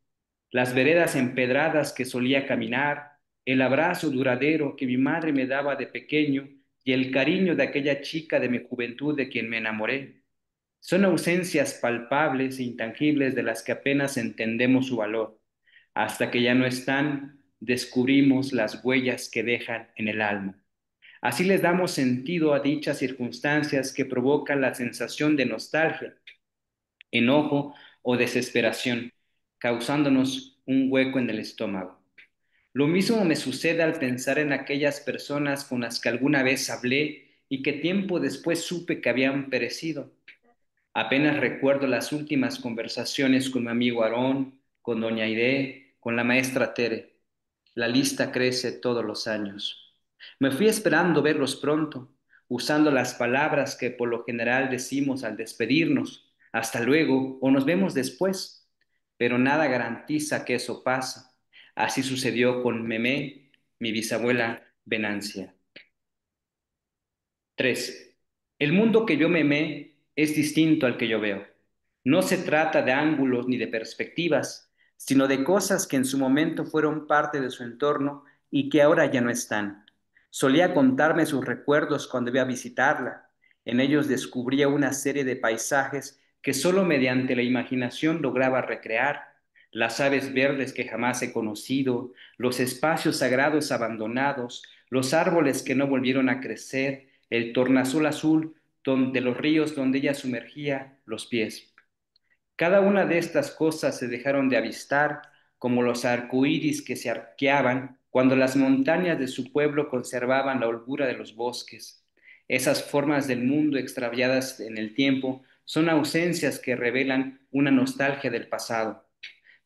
las veredas empedradas que solía caminar, el abrazo duradero que mi madre me daba de pequeño y el cariño de aquella chica de mi juventud de quien me enamoré. Son ausencias palpables e intangibles de las que apenas entendemos su valor. Hasta que ya no están, descubrimos las huellas que dejan en el alma. Así les damos sentido a dichas circunstancias que provocan la sensación de nostalgia, enojo o desesperación, causándonos un hueco en el estómago. Lo mismo me sucede al pensar en aquellas personas con las que alguna vez hablé y que tiempo después supe que habían perecido. Apenas recuerdo las últimas conversaciones con mi amigo Aarón, con doña Aide, con la maestra Tere. La lista crece todos los años. Me fui esperando verlos pronto, usando las palabras que por lo general decimos al despedirnos, hasta luego o nos vemos después, pero nada garantiza que eso pasa. Así sucedió con Memé, mi bisabuela Venancia. 3. El mundo que yo memé es distinto al que yo veo. No se trata de ángulos ni de perspectivas, sino de cosas que en su momento fueron parte de su entorno y que ahora ya no están. Solía contarme sus recuerdos cuando iba a visitarla. En ellos descubría una serie de paisajes que solo mediante la imaginación lograba recrear. Las aves verdes que jamás he conocido, los espacios sagrados abandonados, los árboles que no volvieron a crecer, el tornasol azul de los ríos donde ella sumergía los pies. Cada una de estas cosas se dejaron de avistar, como los arcoíris que se arqueaban cuando las montañas de su pueblo conservaban la holgura de los bosques. Esas formas del mundo extraviadas en el tiempo son ausencias que revelan una nostalgia del pasado,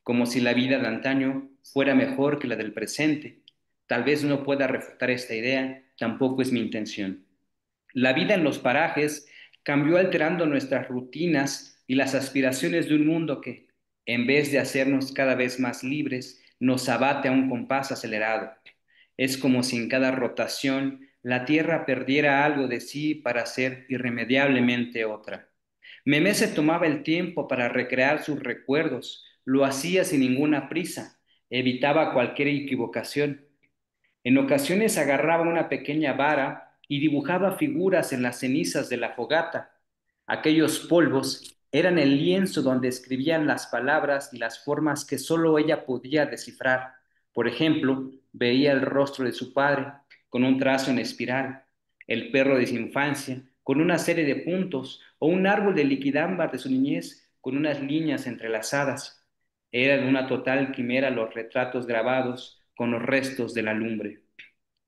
como si la vida de antaño fuera mejor que la del presente. Tal vez no pueda refutar esta idea, tampoco es mi intención. La vida en los parajes cambió alterando nuestras rutinas y las aspiraciones de un mundo que, en vez de hacernos cada vez más libres, nos abate a un compás acelerado. Es como si en cada rotación la Tierra perdiera algo de sí para ser irremediablemente otra. Memé se tomaba el tiempo para recrear sus recuerdos, lo hacía sin ninguna prisa, evitaba cualquier equivocación. En ocasiones agarraba una pequeña vara y dibujaba figuras en las cenizas de la fogata. Aquellos polvos eran el lienzo donde escribían las palabras y las formas que solo ella podía descifrar. Por ejemplo, veía el rostro de su padre con un trazo en espiral, el perro de su infancia con una serie de puntos o un árbol de liquidámbar de su niñez con unas líneas entrelazadas. Eran una total quimera los retratos grabados con los restos de la lumbre.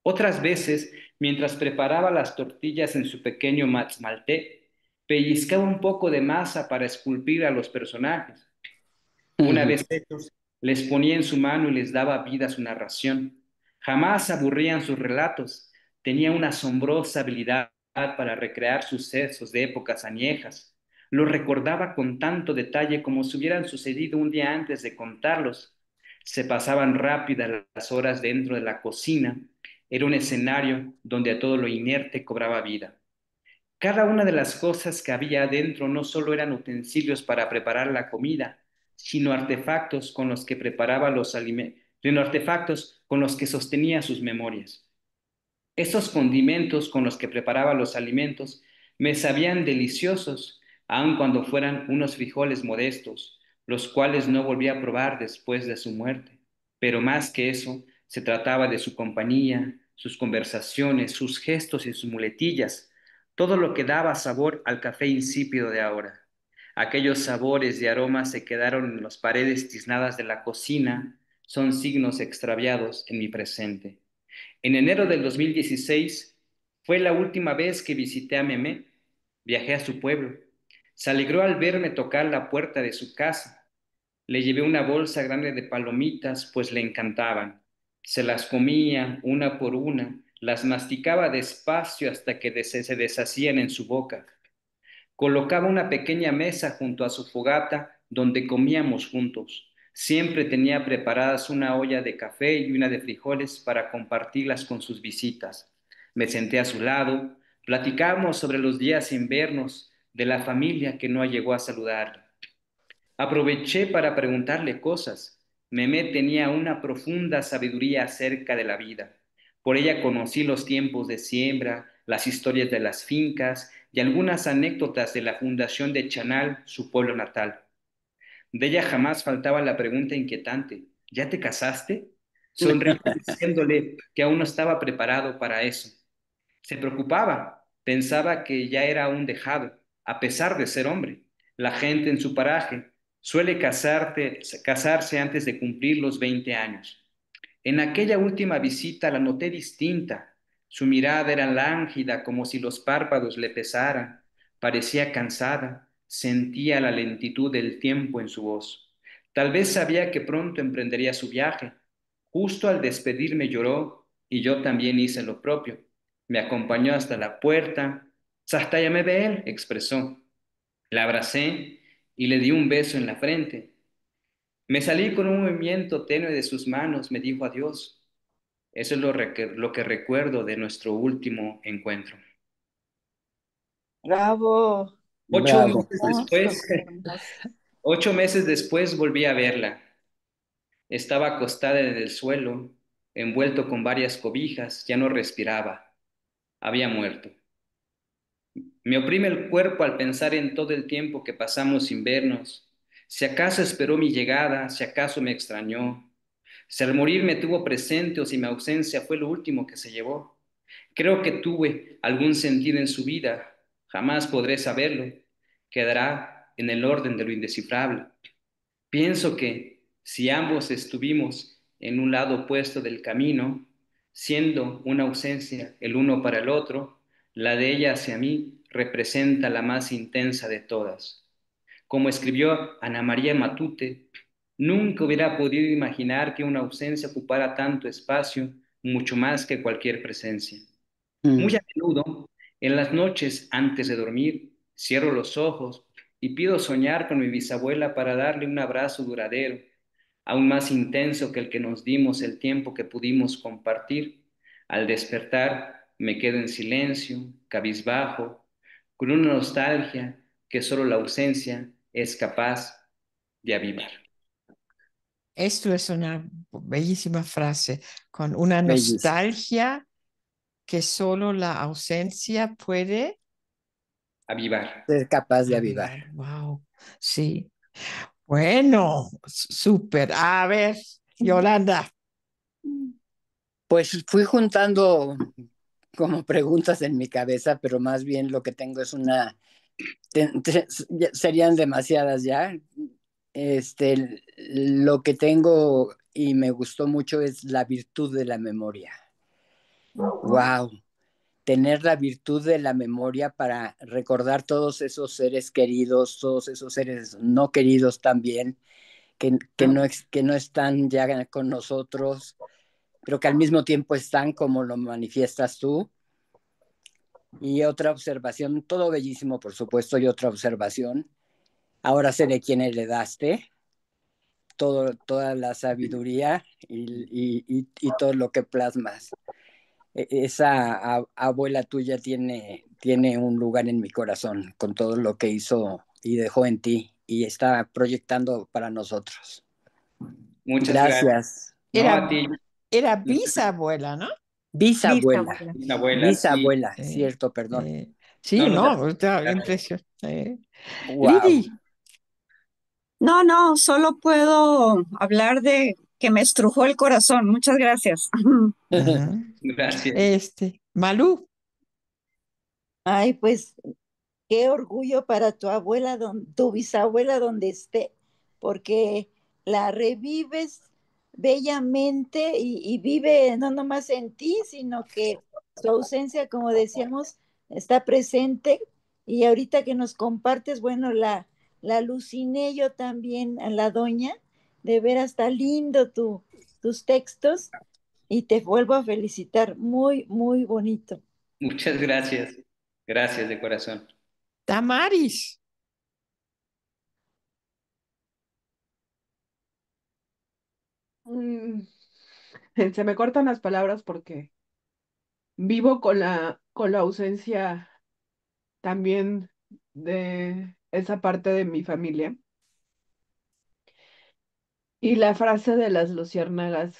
Otras veces, mientras preparaba las tortillas en su pequeño malté, pellizcaba un poco de masa para esculpir a los personajes. Una vez hechos, les ponía en su mano y les daba vida a su narración. Jamás aburrían sus relatos. Tenía una asombrosa habilidad para recrear sucesos de épocas añejas. Los recordaba con tanto detalle como si hubieran sucedido un día antes de contarlos. Se pasaban rápidas las horas dentro de la cocina. Era un escenario donde a todo lo inerte cobraba vida. Cada una de las cosas que había adentro no solo eran utensilios para preparar la comida, sino artefactos con los que preparaba los alimentos, sino artefactos con los que sostenía sus memorias. Esos condimentos con los que preparaba los alimentos me sabían deliciosos, aun cuando fueran unos frijoles modestos, los cuales no volví a probar después de su muerte. Pero más que eso, se trataba de su compañía, sus conversaciones, sus gestos y sus muletillas, todo lo que daba sabor al café insípido de ahora. Aquellos sabores y aromas se quedaron en las paredes tiznadas de la cocina, son signos extraviados en mi presente. En enero del 2016 fue la última vez que visité a Memé. Viajé a su pueblo. Se alegró al verme tocar la puerta de su casa. Le llevé una bolsa grande de palomitas, pues le encantaban. Se las comía una por una, las masticaba despacio hasta que se deshacían en su boca. Colocaba una pequeña mesa junto a su fogata donde comíamos juntos. Siempre tenía preparadas una olla de café y una de frijoles para compartirlas con sus visitas. Me senté a su lado, platicábamos sobre los días invernos de la familia que no llegó a saludar. Aproveché para preguntarle cosas. Memé tenía una profunda sabiduría acerca de la vida. Por ella conocí los tiempos de siembra, las historias de las fincas y algunas anécdotas de la fundación de Chanal, su pueblo natal. De ella jamás faltaba la pregunta inquietante: ¿ya te casaste? Sonreí diciéndole que aún no estaba preparado para eso. Se preocupaba, pensaba que ya era un dejado, a pesar de ser hombre. La gente en su paraje suele casarse antes de cumplir los 20 años. En aquella última visita la noté distinta. Su mirada era lánguida, como si los párpados le pesaran. Parecía cansada, sentía la lentitud del tiempo en su voz. Tal vez sabía que pronto emprendería su viaje. Justo al despedirme lloró y yo también hice lo propio. Me acompañó hasta la puerta. Sahtayame él, expresó. La abracé y le di un beso en la frente. Me salí con un movimiento tenue de sus manos, me dijo adiós. Eso es lo que recuerdo de nuestro último encuentro.
Bravo.
Ocho
Bravo.
meses
Hermoso,
después,
hermoso.
8 meses después volví a verla. Estaba acostada en el suelo, envuelto con varias cobijas, ya no respiraba. Había muerto. Me oprime el cuerpo al pensar en todo el tiempo que pasamos sin vernos. Si acaso esperó mi llegada, si acaso me extrañó, si al morir me tuvo presente o si mi ausencia fue lo último que se llevó. Creo que tuve algún sentido en su vida, jamás podré saberlo. Quedará en el orden de lo indescifrable. Pienso que si ambos estuvimos en un lado opuesto del camino, siendo una ausencia el uno para el otro, la de ella hacia mí representa la más intensa de todas. Como escribió Ana María Matute, nunca hubiera podido imaginar que una ausencia ocupara tanto espacio, mucho más que cualquier presencia. Muy a menudo, en las noches antes de dormir, cierro los ojos y pido soñar con mi bisabuela para darle un abrazo duradero, aún más intenso que el que nos dimos el tiempo que pudimos compartir. Al despertar, me quedo en silencio, cabizbajo, con una nostalgia que solo la ausencia es capaz de avivar.
Esto es una bellísima frase, con una
Bellísimo.
nostalgia que solo la ausencia puede
Avivar.
Ser capaz de avivar.
avivar. Wow, sí. Bueno, súper. A ver, Yolanda.
Pues fui juntando como preguntas en mi cabeza, pero más bien lo que tengo es serían demasiadas ya. Lo que tengo y me gustó mucho es la virtud de la memoria. Wow, tener la virtud de la memoria para recordar todos esos seres queridos, todos esos seres no queridos también, que no están ya con nosotros, pero que al mismo tiempo están como lo manifiestas tú. Y otra observación, todo bellísimo, por supuesto, y otra observación. Ahora sé de quién heredaste toda la sabiduría y todo lo que plasmas. Esa abuela tuya tiene un lugar en mi corazón con todo lo que hizo y dejó en ti y está proyectando para nosotros.
Muchas gracias.
Gracias.
No, a ti.
Era bisabuela, ¿no?
Bisabuela.
Bisabuela, sí.
Bisabuela, cierto, perdón.
Sí,
No,
no, está impresionante.
Wow.
Lidi,
No, solo puedo hablar de que me estrujó el corazón. Muchas gracias.
Gracias.
Malú,
Ay, pues qué orgullo para tu abuela, tu bisabuela donde esté, porque la revives bellamente y vive no nomás en ti, sino que su ausencia, como decíamos, está presente. Y ahorita que nos compartes, bueno, la aluciné yo también a la doña, de veras está lindo tus textos y te vuelvo a felicitar, muy, muy bonito.
Muchas gracias. Gracias de corazón.
Damaris,
Mm, Se me cortan las palabras porque vivo con la ausencia también de esa parte de mi familia. Y la frase de las luciérnagas,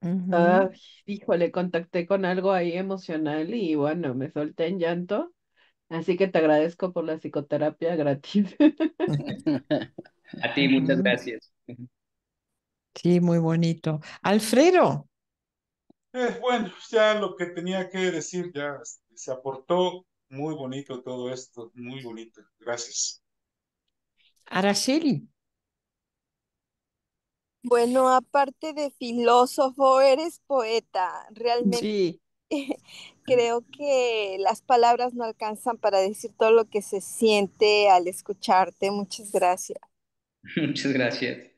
ay, híjole, contacté con algo ahí emocional y bueno, me solté en llanto. Así que te agradezco por la psicoterapia gratis.
A ti, muchas gracias.
sí, muy bonito. Alfredo,
Bueno, ya lo que tenía que decir ya se aportó. Muy bonito todo esto, muy bonito. Gracias.
Araceli,
Bueno, aparte de filósofo, eres poeta. Realmente
sí,
creo que las palabras no alcanzan para decir todo lo que se siente al escucharte. Muchas gracias.
Muchas gracias.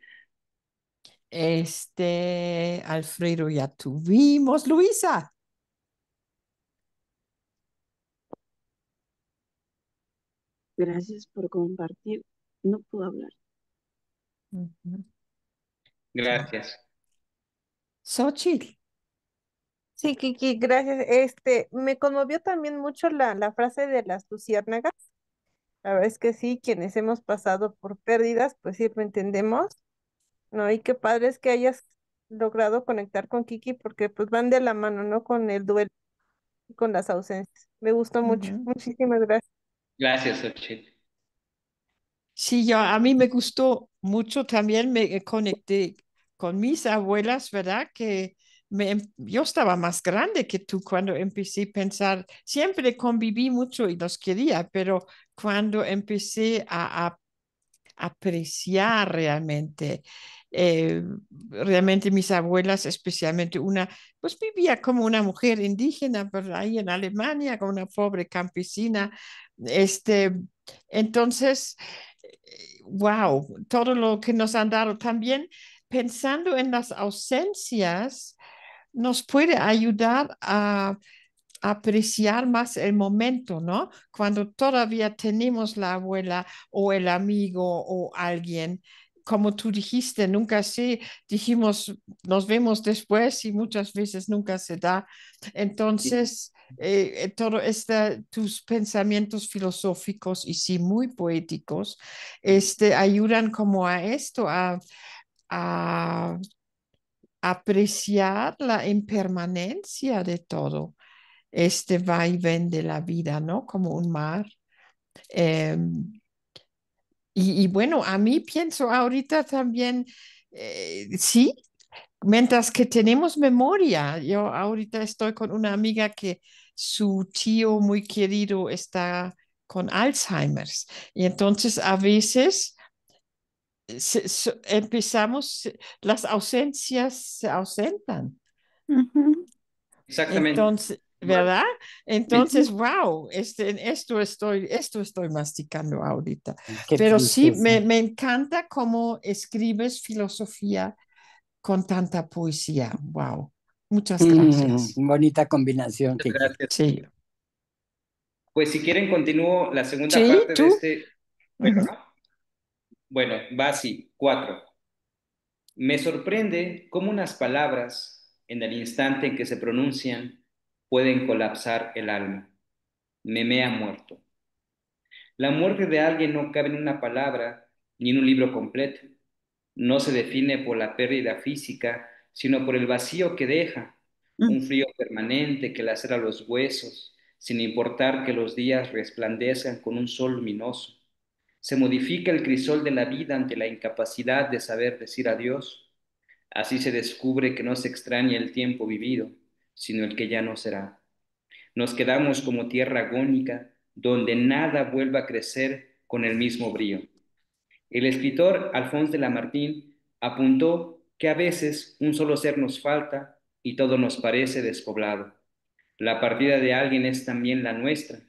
Alfredo ya tuvimos. Luisa,
Gracias por compartir. No puedo hablar.
Gracias.
Xochitl,
Sí, Kiki, gracias. Me conmovió también mucho la frase de las luciérnagas. La verdad es que sí, quienes hemos pasado por pérdidas, pues sí lo entendemos, ¿no? Y qué padre es que hayas logrado conectar con Kiki porque pues van de la mano, ¿no? Con el duelo y con las ausencias. Me gustó mucho. Muchísimas gracias.
Gracias, Xochitl.
sí, a mí me gustó mucho también, me conecté con mis abuelas, ¿verdad? Yo estaba más grande que tú cuando empecé a pensar, siempre conviví mucho y los quería, pero cuando empecé a apreciar realmente mis abuelas, especialmente una, pues vivía como una mujer indígena, pero ahí en Alemania, como una pobre campesina, este, entonces, wow, todo lo que nos han dado también, pensando en las ausencias, nos puede ayudar a apreciar más el momento, ¿no? Cuando todavía tenemos la abuela o el amigo o alguien, como tú dijiste, nunca sé, dijimos, nos vemos después y muchas veces nunca se da. Entonces, todo tus pensamientos filosóficos y sí muy poéticos, ayudan como a esto, a apreciar la impermanencia de todo este vaivén de la vida, ¿no? Como un mar. Eh, y bueno, a mí pienso ahorita también, sí, mientras que tenemos memoria, yo ahorita estoy con una amiga que su tío muy querido está con Alzheimer's y entonces a veces empezamos, las ausencias se ausentan.
Exactamente.
Entonces, ¿verdad? Entonces, wow, en esto estoy masticando ahorita.
Qué
Pero sí,
tristeza.
me encanta cómo escribes filosofía con tanta poesía. Wow. Muchas gracias.
Bonita combinación,
Muchas
Kiki.
gracias.
Sí.
Pues si quieren continúo la segunda
Sí,
parte de
tú.
Bueno,
Ujú.
¿no? Bueno, va así. 4. Me sorprende cómo unas palabras, en el instante en que se pronuncian, pueden colapsar el alma. Meme ha muerto. La muerte de alguien no cabe en una palabra ni en un libro completo. No se define por la pérdida física, sino por el vacío que deja, un frío permanente que lacera los huesos, sin importar que los días resplandezcan con un sol luminoso. Se modifica el crisol de la vida ante la incapacidad de saber decir adiós. Así se descubre que no se extraña el tiempo vivido, sino el que ya no será. Nos quedamos como tierra agónica, donde nada vuelva a crecer con el mismo brío. El escritor Alphonse de Lamartine apuntó que a veces un solo ser nos falta y todo nos parece despoblado. La partida de alguien es también la nuestra.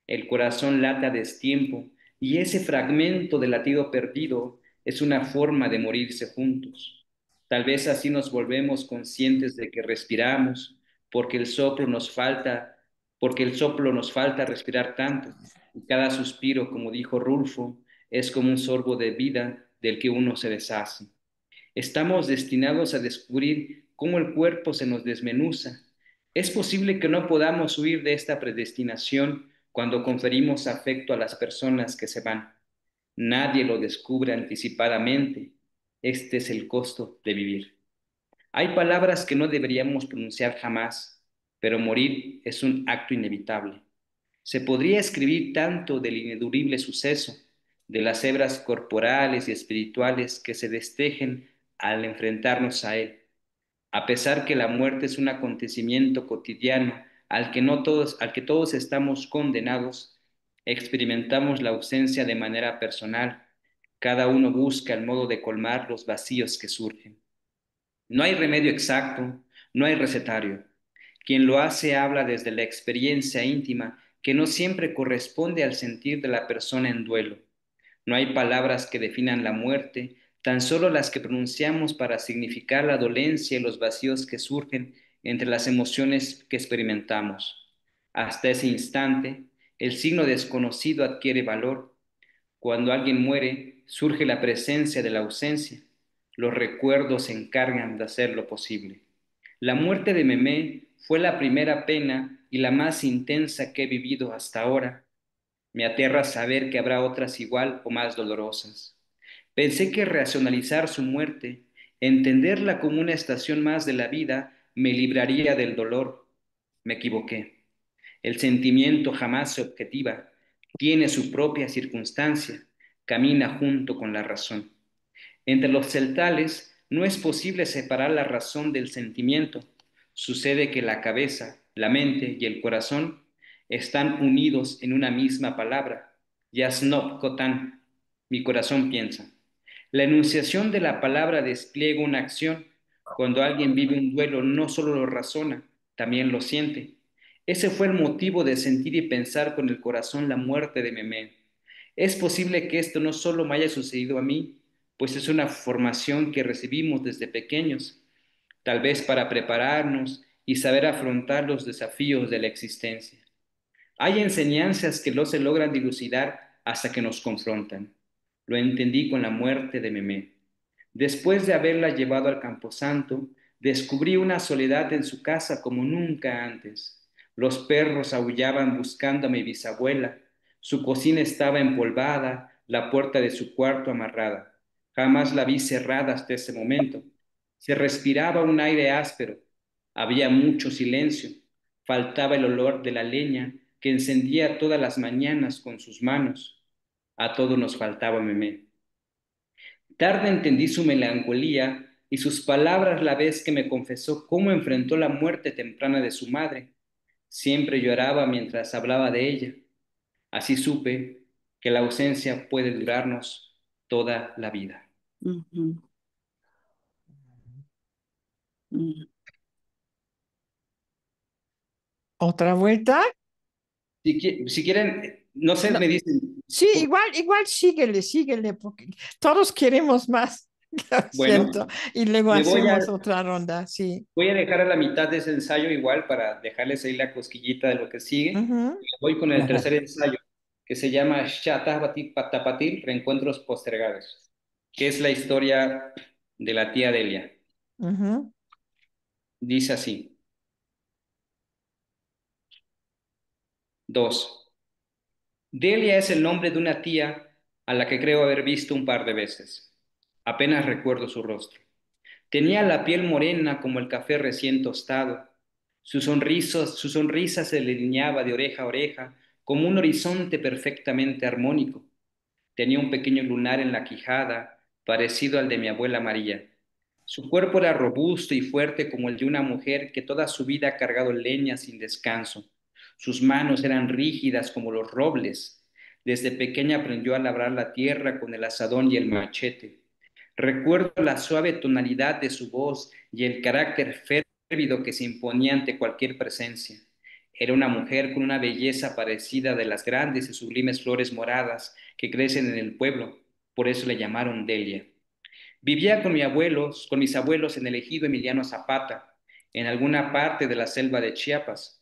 El corazón late a destiempo y ese fragmento de latido perdido es una forma de morirse juntos. Tal vez así nos volvemos conscientes de que respiramos, porque el soplo nos falta, porque el soplo nos falta respirar tanto. Y cada suspiro, como dijo Rulfo, es como un sorbo de vida del que uno se deshace. Estamos destinados a descubrir cómo el cuerpo se nos desmenuza. Es posible que no podamos huir de esta predestinación cuando conferimos afecto a las personas que se van. Nadie lo descubre anticipadamente. Este es el costo de vivir. Hay palabras que no deberíamos pronunciar jamás, pero morir es un acto inevitable. Se podría escribir tanto del ineludible suceso, de las hebras corporales y espirituales que se destejen al enfrentarnos a él, a pesar que la muerte es un acontecimiento cotidiano al que todos estamos condenados, experimentamos la ausencia de manera personal. Cada uno busca el modo de colmar los vacíos que surgen. No hay remedio exacto, no hay recetario. Quien lo hace habla desde la experiencia íntima que no siempre corresponde al sentir de la persona en duelo. No hay palabras que definan la muerte, tan solo las que pronunciamos para significar la dolencia y los vacíos que surgen entre las emociones que experimentamos. Hasta ese instante, el signo desconocido adquiere valor. Cuando alguien muere, surge la presencia de la ausencia. Los recuerdos se encargan de hacer lo posible. La muerte de Memé fue la primera pena y la más intensa que he vivido hasta ahora. Me aterra saber que habrá otras igual o más dolorosas. Pensé que racionalizar su muerte, entenderla como una estación más de la vida, me libraría del dolor. Me equivoqué. El sentimiento jamás se objetiva, tiene su propia circunstancia, camina junto con la razón. Entre los celtales no es posible separar la razón del sentimiento. Sucede que la cabeza, la mente y el corazón están unidos en una misma palabra, Yasnop Kotan, mi corazón piensa. La enunciación de la palabra despliega una acción. Cuando alguien vive un duelo, no solo lo razona, también lo siente. Ese fue el motivo de sentir y pensar con el corazón la muerte de Memé. Es posible que esto no solo me haya sucedido a mí, pues es una formación que recibimos desde pequeños, tal vez para prepararnos y saber afrontar los desafíos de la existencia. Hay enseñanzas que no se logran dilucidar hasta que nos confrontan. Lo entendí con la muerte de Memé. Después de haberla llevado al camposanto, descubrí una soledad en su casa como nunca antes. Los perros aullaban buscando a mi bisabuela. Su cocina estaba empolvada, la puerta de su cuarto amarrada. Jamás la vi cerrada hasta ese momento. Se respiraba un aire áspero. Había mucho silencio. Faltaba el olor de la leña que encendía todas las mañanas con sus manos. A todos nos faltaba Memé. Tarde entendí su melancolía y sus palabras la vez que me confesó cómo enfrentó la muerte temprana de su madre. Siempre lloraba mientras hablaba de ella. Así supe que la ausencia puede durarnos toda la vida.
Ujú, ujú.
¿Otra vuelta?
Si quieren, no sé,
No,
me dicen.
sí, igual síguele, porque todos queremos más, lo
Bueno,
siento. Y luego
me
hacemos otra ronda, sí.
voy a dejar a la mitad de ese ensayo igual para dejarles ahí la cosquillita de lo que sigue.
Ujú.
Voy con el tercer ensayo, que se llama Shatahvati Patapatil, Reencuentros Postergados, que es la historia de la tía Delia.
Ujú.
Dice así: 2. Delia es el nombre de una tía a la que creo haber visto un par de veces. Apenas recuerdo su rostro. Tenía la piel morena como el café recién tostado. Su sonrisa se delineaba de oreja a oreja como un horizonte perfectamente armónico. Tenía un pequeño lunar en la quijada, parecido al de mi abuela María. Su cuerpo era robusto y fuerte como el de una mujer que toda su vida ha cargado leña sin descanso. Sus manos eran rígidas como los robles. Desde pequeña aprendió a labrar la tierra con el azadón y el machete. Recuerdo la suave tonalidad de su voz y el carácter férvido que se imponía ante cualquier presencia. Era una mujer con una belleza parecida de las grandes y sublimes flores moradas que crecen en el pueblo, por eso le llamaron Delia. Vivía con mis abuelos en el ejido Emiliano Zapata, en alguna parte de la selva de Chiapas.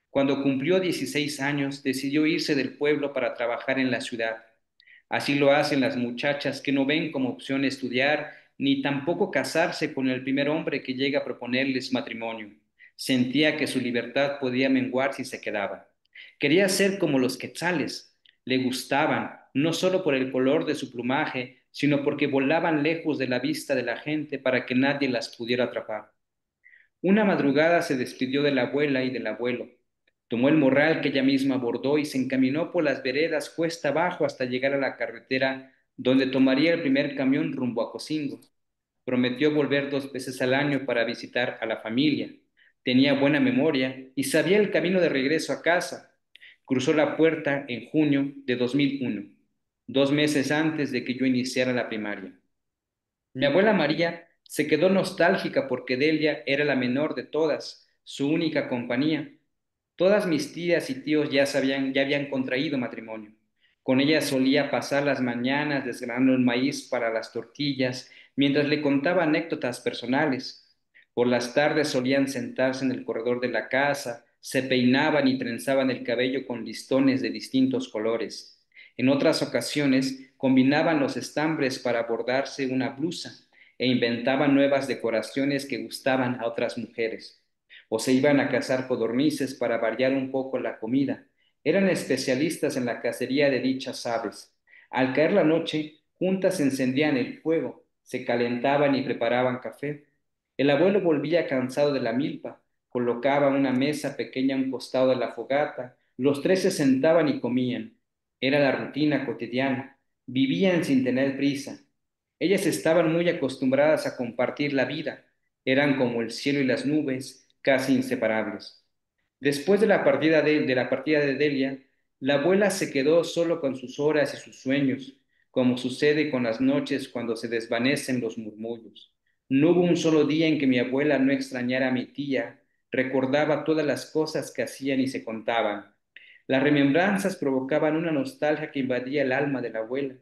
Cuando cumplió 16 años, decidió irse del pueblo para trabajar en la ciudad. Así lo hacen las muchachas que no ven como opción estudiar ni tampoco casarse con el primer hombre que llega a proponerles matrimonio. Sentía que su libertad podía menguar si se quedaba. Quería ser como los quetzales. Le gustaban, no solo por el color de su plumaje, sino porque volaban lejos de la vista de la gente para que nadie las pudiera atrapar. Una madrugada se despidió de la abuela y del abuelo. Tomó el morral que ella misma bordó y se encaminó por las veredas cuesta abajo hasta llegar a la carretera donde tomaría el primer camión rumbo a Cocingo. Prometió volver 2 veces al año para visitar a la familia. Tenía buena memoria y sabía el camino de regreso a casa. Cruzó la puerta en junio de 2001, 2 meses antes de que yo iniciara la primaria. Mi abuela María se quedó nostálgica porque Delia era la menor de todas, su única compañía. Todas mis tías y tíos ya habían contraído matrimonio. Con ella solía pasar las mañanas desgranando el maíz para las tortillas, mientras le contaba anécdotas personales. Por las tardes solían sentarse en el corredor de la casa, se peinaban y trenzaban el cabello con listones de distintos colores. En otras ocasiones combinaban los estambres para bordarse una blusa e inventaban nuevas decoraciones que gustaban a otras mujeres. O se iban a cazar codornices para variar un poco la comida. Eran especialistas en la cacería de dichas aves. Al caer la noche, juntas encendían el fuego, se calentaban y preparaban café. El abuelo volvía cansado de la milpa, colocaba una mesa pequeña a un costado de la fogata, los tres se sentaban y comían. Era la rutina cotidiana. Vivían sin tener prisa. Ellas estaban muy acostumbradas a compartir la vida. Eran como el cielo y las nubes, casi inseparables. Después de la partida de Delia, la abuela se quedó solo con sus horas y sus sueños, como sucede con las noches cuando se desvanecen los murmullos. No hubo un solo día en que mi abuela no extrañara a mi tía, recordaba todas las cosas que hacían y se contaban. Las remembranzas provocaban una nostalgia que invadía el alma de la abuela.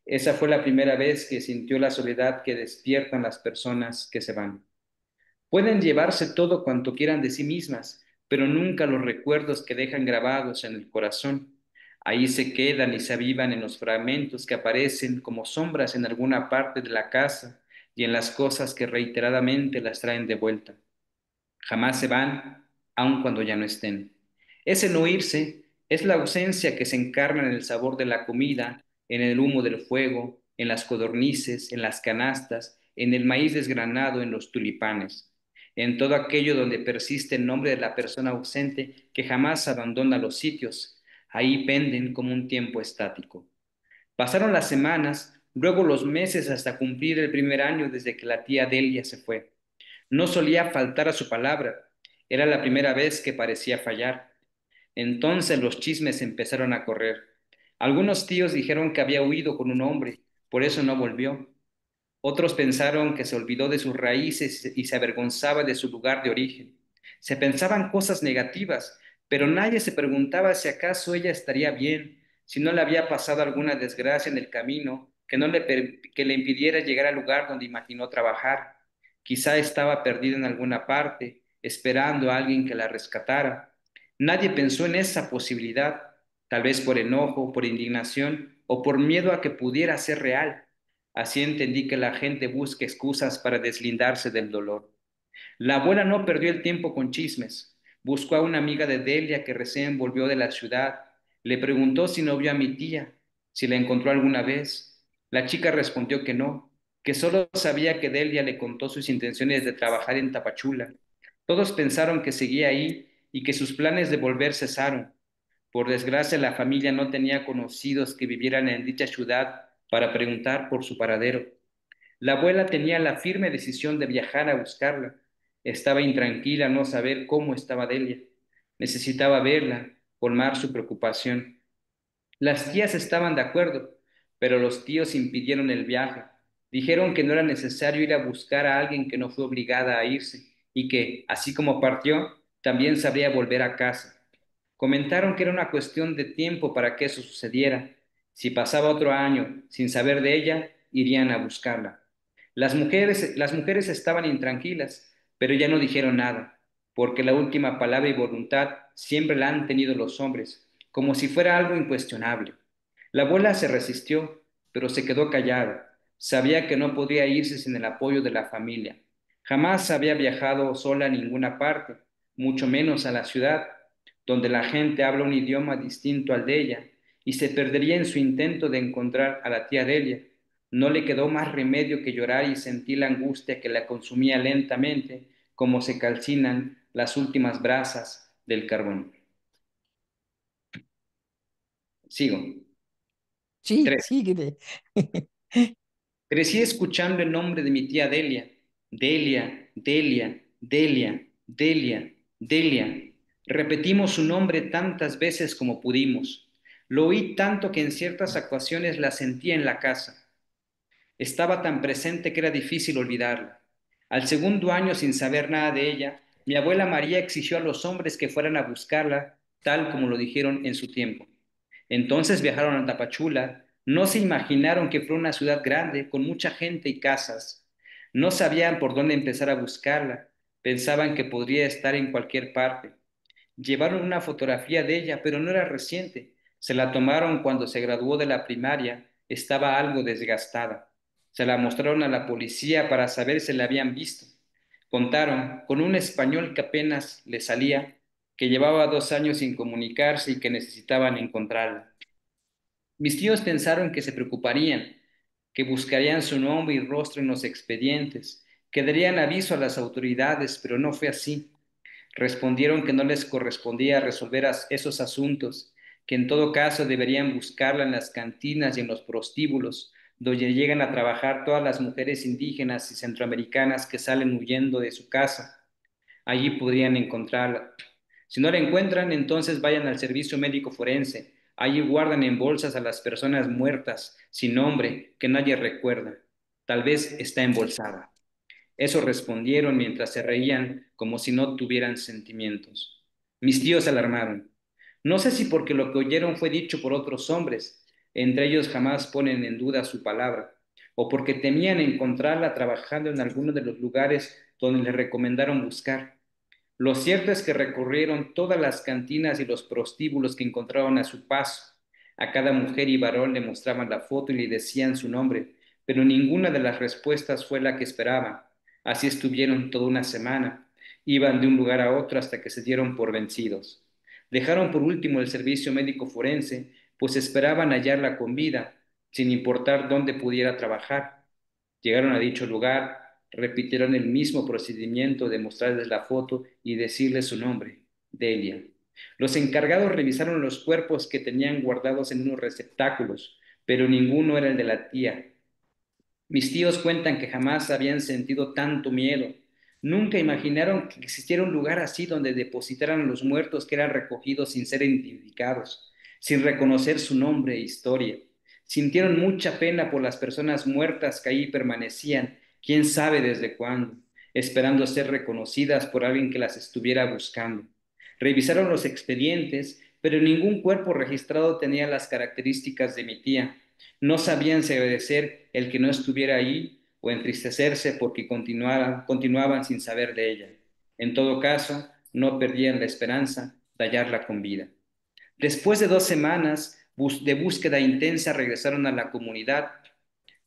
Esa fue la primera vez que sintió la soledad que despiertan las personas que se van. Pueden llevarse todo cuanto quieran de sí mismas, pero nunca los recuerdos que dejan grabados en el corazón. Ahí se quedan y se avivan en los fragmentos que aparecen como sombras en alguna parte de la casa y en las cosas que reiteradamente las traen de vuelta. Jamás se van, aun cuando ya no estén. Ese no irse es la ausencia que se encarna en el sabor de la comida, en el humo del fuego, en las codornices, en las canastas, en el maíz desgranado, en los tulipanes, en todo aquello donde persiste el nombre de la persona ausente que jamás abandona los sitios. Ahí penden como un tiempo estático. Pasaron las semanas, luego los meses hasta cumplir el primer año desde que la tía Delia se fue. No solía faltar a su palabra, era la primera vez que parecía fallar. Entonces los chismes empezaron a correr. Algunos tíos dijeron que había huido con un hombre, por eso no volvió. Otros pensaron que se olvidó de sus raíces y se avergonzaba de su lugar de origen. Se pensaban cosas negativas, pero nadie se preguntaba si acaso ella estaría bien, si no le había pasado alguna desgracia en el camino que le impidiera llegar al lugar donde imaginó trabajar. Quizá estaba perdida en alguna parte, esperando a alguien que la rescatara. Nadie pensó en esa posibilidad, tal vez por enojo, por indignación o por miedo a que pudiera ser real. Así entendí que la gente busca excusas para deslindarse del dolor. La abuela no perdió el tiempo con chismes. Buscó a una amiga de Delia que recién volvió de la ciudad. Le preguntó si no vio a mi tía, si la encontró alguna vez. La chica respondió que solo sabía que Delia le contó sus intenciones de trabajar en Tapachula. Todos pensaron que seguía ahí y que sus planes de volver cesaron. Por desgracia, la familia no tenía conocidos que vivieran en dicha ciudad para preguntar por su paradero. La abuela tenía la firme decisión de viajar a buscarla. Estaba intranquila no saber cómo estaba Delia. Necesitaba verla, colmar su preocupación. Las tías estaban de acuerdo, pero los tíos impidieron el viaje. Dijeron que no era necesario ir a buscar a alguien que no fue obligada a irse y que, así como partió, también sabría volver a casa. Comentaron que era una cuestión de tiempo para que eso sucediera. Si pasaba otro año sin saber de ella, irían a buscarla. Las mujeres estaban intranquilas, pero ya no dijeron nada, porque la última palabra y voluntad siempre la han tenido los hombres, como si fuera algo incuestionable. La abuela se resistió, pero se quedó callada. Sabía que no podía irse sin el apoyo de la familia. Jamás había viajado sola a ninguna parte, mucho menos a la ciudad, donde la gente habla un idioma distinto al de ella, y se perdería en su intento de encontrar a la tía Delia. No le quedó más remedio que llorar y sentir la angustia que la consumía lentamente, como se calcinan las últimas brasas del carbón. Sigo.
Sí,
3.
sigue.
Crecí escuchando el nombre de mi tía Delia. Delia, Delia, Delia, Delia, Delia. Repetimos su nombre tantas veces como pudimos. Lo oí tanto que en ciertas ocasiones la sentía en la casa. Estaba tan presente que era difícil olvidarla. Al segundo año, sin saber nada de ella, mi abuela María exigió a los hombres que fueran a buscarla, tal como lo dijeron en su tiempo. Entonces viajaron a Tapachula. No se imaginaron que fue una ciudad grande, con mucha gente y casas. No sabían por dónde empezar a buscarla. Pensaban que podría estar en cualquier parte. Llevaron una fotografía de ella, pero no era reciente. Se la tomaron cuando se graduó de la primaria. Estaba algo desgastada. Se la mostraron a la policía para saber si la habían visto. Contaron, con un español que apenas le salía, que llevaba 2 años sin comunicarse y que necesitaban encontrarla. Mis tíos pensaron que se preocuparían, que buscarían su nombre y rostro en los expedientes, que darían aviso a las autoridades, pero no fue así. Respondieron que no les correspondía resolver esos asuntos, que en todo caso deberían buscarla en las cantinas y en los prostíbulos, donde llegan a trabajar todas las mujeres indígenas y centroamericanas que salen huyendo de su casa. Allí podrían encontrarla. Si no la encuentran, entonces vayan al servicio médico forense. Allí guardan en bolsas a las personas muertas, sin nombre, que nadie recuerda. Tal vez está embolsada. Eso respondieron mientras se reían como si no tuvieran sentimientos. Mis tíos se alarmaron. No sé si porque lo que oyeron fue dicho por otros hombres, entre ellos jamás ponen en duda su palabra, o porque temían encontrarla trabajando en alguno de los lugares donde le recomendaron buscar. Lo cierto es que recorrieron todas las cantinas y los prostíbulos que encontraron a su paso. A cada mujer y varón le mostraban la foto y le decían su nombre, pero ninguna de las respuestas fue la que esperaban. Así estuvieron toda una semana. Iban de un lugar a otro hasta que se dieron por vencidos. Dejaron por último el servicio médico forense, pues esperaban hallarla con vida, sin importar dónde pudiera trabajar. Llegaron a dicho lugar, repitieron el mismo procedimiento de mostrarles la foto y decirles su nombre, Delia. Los encargados revisaron los cuerpos que tenían guardados en unos receptáculos, pero ninguno era el de la tía. Mis tíos cuentan que jamás habían sentido tanto miedo. Nunca imaginaron que existiera un lugar así donde depositaran a los muertos que eran recogidos sin ser identificados, sin reconocer su nombre e historia. Sintieron mucha pena por las personas muertas que ahí permanecían, quién sabe desde cuándo, esperando ser reconocidas por alguien que las estuviera buscando. Revisaron los expedientes, pero ningún cuerpo registrado tenía las características de mi tía. No sabían si agradecer el que no estuviera ahí o entristecerse porque continuaban sin saber de ella. En todo caso, no perdían la esperanza de hallarla con vida. Después de 2 semanas de búsqueda intensa regresaron a la comunidad.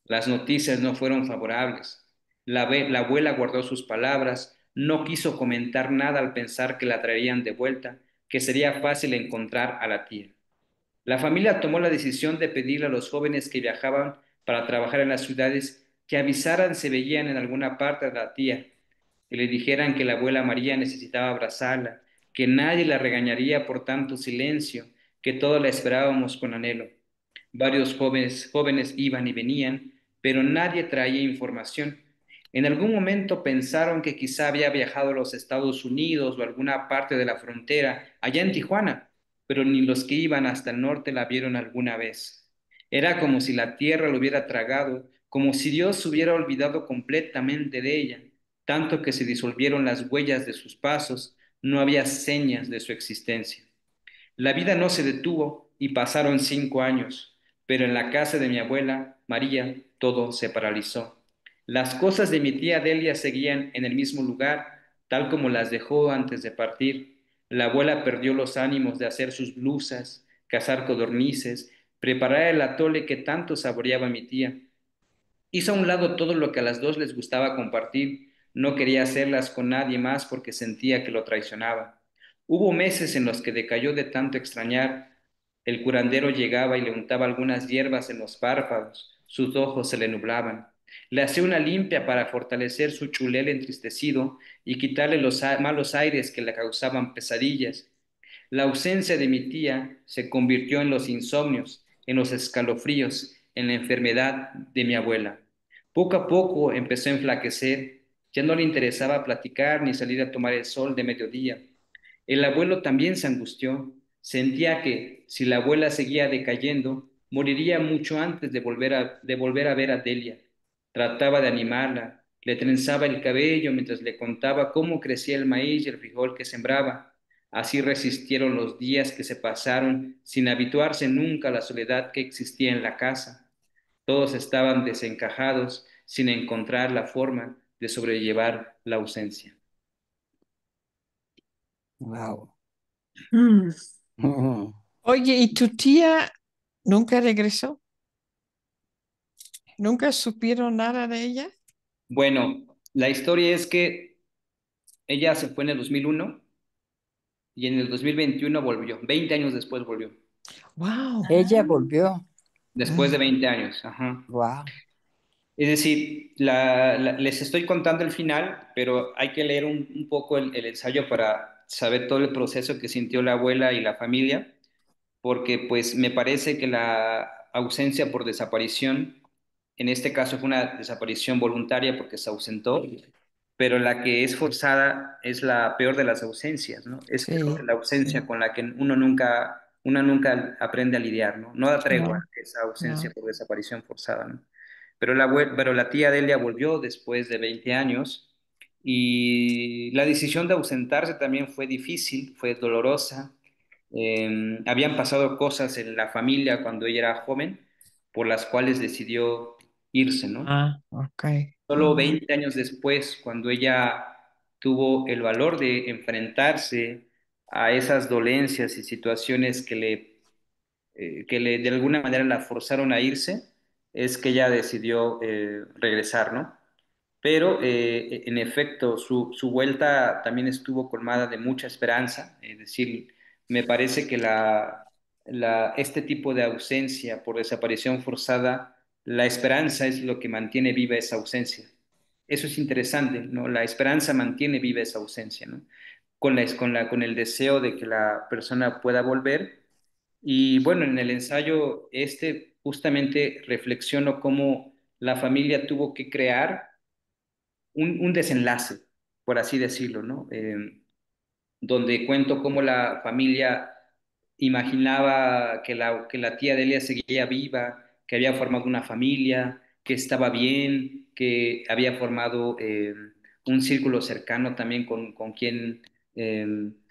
Las noticias no fueron favorables. La abuela guardó sus palabras, no quiso comentar nada al pensar que la traerían de vuelta, que sería fácil encontrar a la tía. La familia tomó la decisión de pedirle a los jóvenes que viajaban para trabajar en las ciudades que avisaran si veían en alguna parte a la tía, que le dijeran que la abuela María necesitaba abrazarla, que nadie la regañaría por tanto silencio, que todos la esperábamos con anhelo. Varios jóvenes iban y venían, pero nadie traía información. En algún momento pensaron que quizá había viajado a los Estados Unidos o a alguna parte de la frontera, allá en Tijuana, pero ni los que iban hasta el norte la vieron alguna vez. Era como si la tierra lo hubiera tragado, como si Dios se hubiera olvidado completamente de ella, tanto que se disolvieron las huellas de sus pasos, no había señas de su existencia. La vida no se detuvo y pasaron 5 años, pero en la casa de mi abuela, María, todo se paralizó. Las cosas de mi tía Delia seguían en el mismo lugar, tal como las dejó antes de partir. La abuela perdió los ánimos de hacer sus blusas, cazar codornices, preparar el atole que tanto saboreaba mi tía. Hizo a un lado todo lo que a las dos les gustaba compartir. No quería hacerlas con nadie más porque sentía que lo traicionaba. Hubo meses en los que decayó de tanto extrañar. El curandero llegaba y le untaba algunas hierbas en los párpados. Sus ojos se le nublaban. Le hacía una limpia para fortalecer su chulel entristecido y quitarle los malos aires que le causaban pesadillas. La ausencia de mi tía se convirtió en los insomnios, en los escalofríos, en la enfermedad de mi abuela. Poco a poco empezó a enflaquecer, ya no le interesaba platicar ni salir a tomar el sol de mediodía. El abuelo también se angustió, sentía que si la abuela seguía decayendo, moriría mucho antes de volver a ver a Delia. Trataba de animarla, le trenzaba el cabello mientras le contaba cómo crecía el maíz y el frijol que sembraba. Así resistieron los días que se pasaron sin habituarse nunca a la soledad que existía en la casa. Todos estaban desencajados sin encontrar la forma de sobrellevar la ausencia.
Wow.
Oye, ¿y tu tía nunca regresó? ¿Nunca supieron nada de ella?
Bueno, la historia es que ella se fue en el 2001 y en el 2021 volvió. 20 años después volvió.
Wow.
Ella volvió.
Después de 20 años, ajá.
Wow.
Es decir, les estoy contando el final, pero hay que leer un poco el ensayo para saber todo el proceso que sintió la abuela y la familia, porque pues me parece que la ausencia por desaparición, en este caso fue una desaparición voluntaria porque se ausentó, pero la que es forzada es la peor de las ausencias, ¿no? Es creo que
Sí,
la ausencia con la que uno nunca aprende a lidiar, ¿no? No da tregua
no,
esa ausencia
no.
por desaparición forzada, ¿no? Pero la tía Delia volvió después de 20 años y la decisión de ausentarse también fue difícil, fue dolorosa. Habían pasado cosas en la familia cuando ella era joven por las cuales decidió irse, ¿no?
Ah, ok.
Solo
Ujú.
20 años después, cuando ella tuvo el valor de enfrentarse a esas dolencias y situaciones que de alguna manera la forzaron a irse, es que ella decidió regresar, ¿no? Pero en efecto, su vuelta también estuvo colmada de mucha esperanza, es decir, me parece que este tipo de ausencia por desaparición forzada, la esperanza es lo que mantiene viva esa ausencia. Eso es interesante, ¿no? La esperanza mantiene viva esa ausencia, ¿no? Con el deseo de que la persona pueda volver. Y bueno, en el ensayo justamente reflexiono cómo la familia tuvo que crear un desenlace, por así decirlo, ¿no? Donde cuento cómo la familia imaginaba que la tía Delia seguía viva, que había formado una familia, que estaba bien, que había formado un círculo cercano también con quien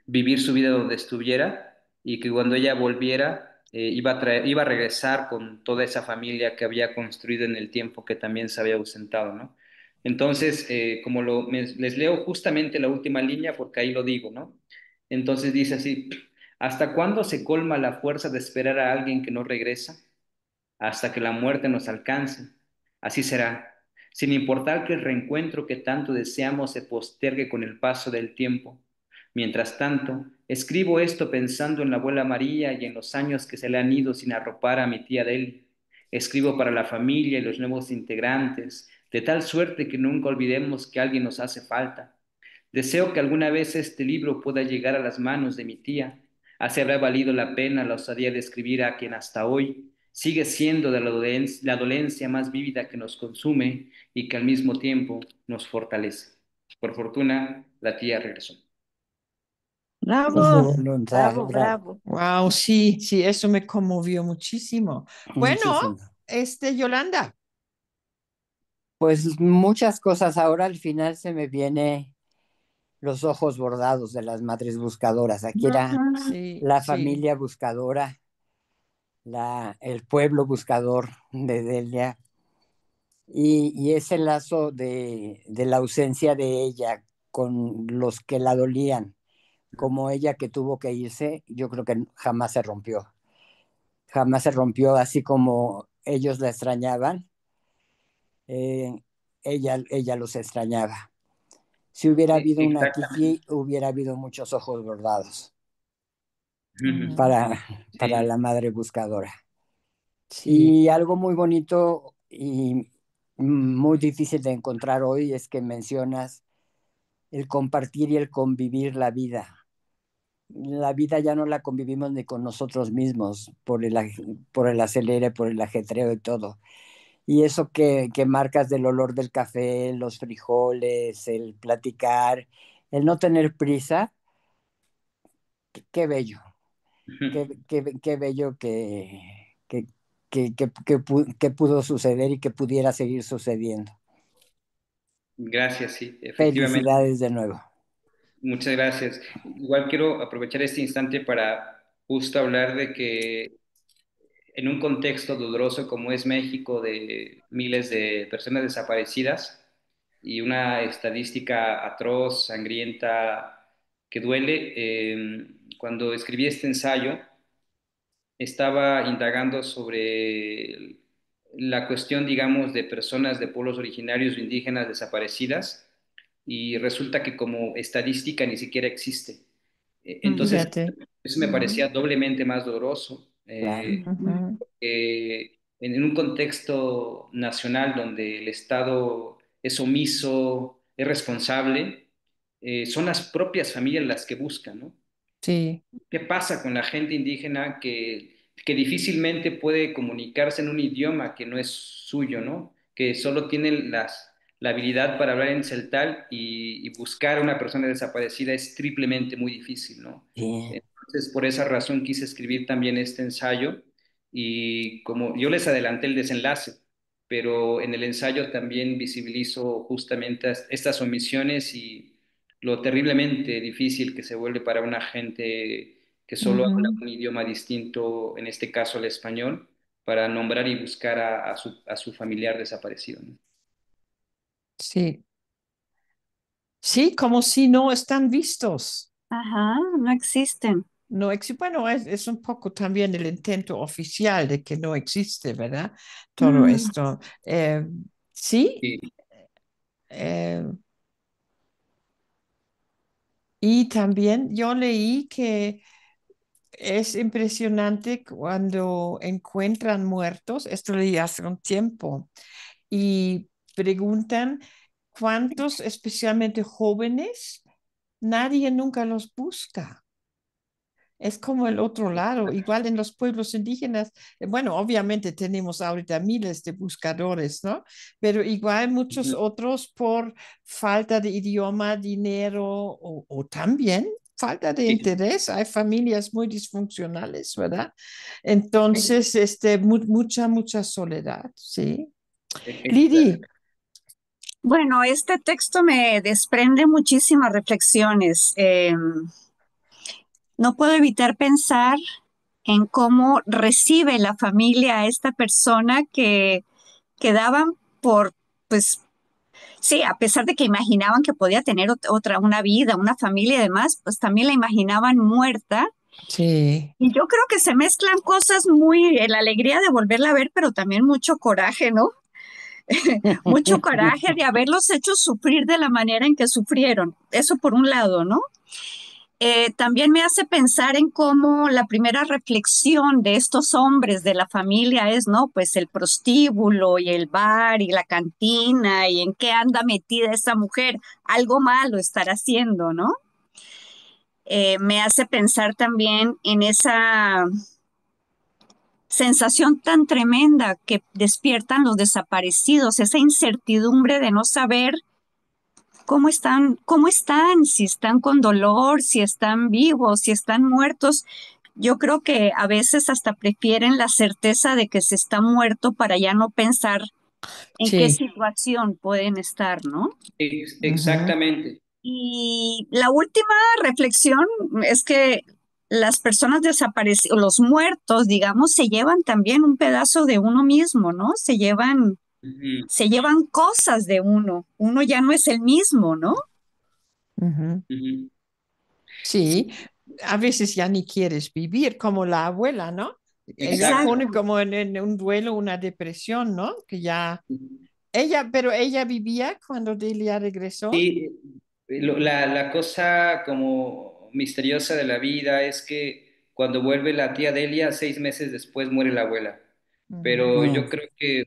vivir su vida donde estuviera y que cuando ella volviera iba a regresar con toda esa familia que había construido en el tiempo que también se había ausentado, ¿no? Entonces, les leo justamente la última línea porque ahí lo digo, ¿no? Entonces dice así, ¿hasta cuándo se colma la fuerza de esperar a alguien que no regresa? Hasta que la muerte nos alcance. Así será, sin importar que el reencuentro que tanto deseamos se postergue con el paso del tiempo. Mientras tanto, Escribo esto pensando en la abuela María y en los años que se le han ido sin arropar a mi tía Deli. Escribo para la familia y los nuevos integrantes, de tal suerte que nunca olvidemos que alguien nos hace falta. Deseo que alguna vez este libro pueda llegar a las manos de mi tía. Así habrá valido la pena la osadía de escribir a quien hasta hoy sigue siendo de la dolencia más vívida que nos consume y que al mismo tiempo nos fortalece. Por fortuna, la tía regresó.
Bravo,
Bravo,
bravo,
bravo.
bravo.
Wow, sí, sí, eso me conmovió muchísimo. Bueno,
Muchísimo.
Yolanda.
Pues muchas cosas. Ahora al final se me viene los ojos bordados de las madres buscadoras. Aquí era
Sí,
la
sí.
familia buscadora, el pueblo buscador de Delia. Y ese lazo de la ausencia de ella con los que la dolían, como ella que tuvo que irse, yo creo que jamás se rompió. Jamás se rompió, así como ellos la extrañaban, eh, ella los extrañaba. Si hubiera habido una
Exactamente.
Kiki, hubiera habido muchos ojos bordados
Mm,
para
Sí.
la madre buscadora.
sí,
Y algo muy bonito y muy difícil de encontrar hoy es que mencionas el compartir y el convivir la vida. La vida ya no la convivimos ni con nosotros mismos por el acelere, por el ajetreo y todo. Y eso que marcas del olor del café, los frijoles, el platicar, el no tener prisa, qué bello, qué bello que pudo suceder y que pudiera seguir sucediendo.
Gracias, sí, efectivamente.
Felicidades de nuevo.
Muchas gracias. Igual quiero aprovechar este instante para justo hablar de que en un contexto doloroso como es México, de miles de personas desaparecidas y una estadística atroz, sangrienta, que duele, cuando escribí este ensayo, estaba indagando sobre la cuestión, digamos, de personas de pueblos originarios o indígenas desaparecidas y resulta que como estadística ni siquiera existe. Entonces,
fíjate.
eso me parecía doblemente más doloroso.
Claro.
Ujú.
En un contexto nacional donde el Estado es omiso, es responsable, son las propias familias las que buscan, ¿no?
Sí,
¿Qué pasa con la gente indígena que difícilmente puede comunicarse en un idioma que no es suyo, ¿no? Que solo tienen la habilidad para hablar en celtal y buscar a una persona desaparecida es triplemente muy difícil, ¿no?
Sí.
Entonces, por esa razón quise escribir también este ensayo y como yo les adelanté el desenlace, pero en el ensayo también visibilizo justamente estas omisiones y lo terriblemente difícil que se vuelve para una gente que solo habla
ujú,
un idioma distinto, en este caso el español, para nombrar y buscar a su familiar desaparecido, ¿no?
sí. Sí, como si no están vistos.
Ajá, no existen.
No bueno, es un poco también el intento oficial de que no existe, ¿verdad? Todo
Mm,
esto. Sí,
Sí,
eh, y también yo leí que es impresionante cuando encuentran muertos, esto leí hace un tiempo, y preguntan cuántos, especialmente jóvenes, nadie nunca los busca. Es como el otro lado, igual en los pueblos indígenas, bueno, obviamente tenemos ahorita miles de buscadores, ¿no? Pero igual muchos
ujú,
otros por falta de idioma, dinero o también falta de
sí,
interés. Hay familias muy disfuncionales, ¿verdad? Entonces, mucha soledad, ¿sí? Lidi,
Bueno, este texto me desprende muchísimas reflexiones. No puedo evitar pensar en cómo recibe la familia a esta persona que daban por, pues sí, a pesar de que imaginaban que podía tener otra, una vida, una familia y demás, pues también la imaginaban muerta.
sí,
Y yo creo que se mezclan cosas muy, la alegría de volverla a ver, pero también mucho coraje, ¿no? Mucho coraje de haberlos hecho sufrir de la manera en que sufrieron. Eso por un lado, ¿no? también me hace pensar en cómo la primera reflexión de estos hombres de la familia es, ¿no? Pues el prostíbulo y el bar y la cantina y en qué anda metida esa mujer. Algo malo estar haciendo, ¿no? Me hace pensar también en esa sensación tan tremenda que despiertan los desaparecidos, esa incertidumbre de no saber cómo están, si están con dolor, si están vivos, si están muertos. Yo creo que a veces hasta prefieren la certeza de que se está muerto para ya no pensar en qué
Sí.
situación pueden estar, ¿no?
Ujú.
Exactamente.
Y la última reflexión es que las personas desaparecidas, los muertos, digamos, se llevan también un pedazo de uno mismo, ¿no?
Ujú,
Se llevan cosas de uno. Uno ya no es el mismo, ¿no?
Ujú.
ujú.
Sí, a veces ya ni quieres vivir, como la abuela, ¿no? Ella
Exacto.
pone
Exacto.
como en un duelo, una depresión, ¿no? Que ya, pero ella vivía cuando Delia regresó.
Sí, la cosa como misteriosa de la vida es que cuando vuelve la tía Delia, 6 meses después muere la abuela.
Ujú,
Pero
Mm,
yo creo que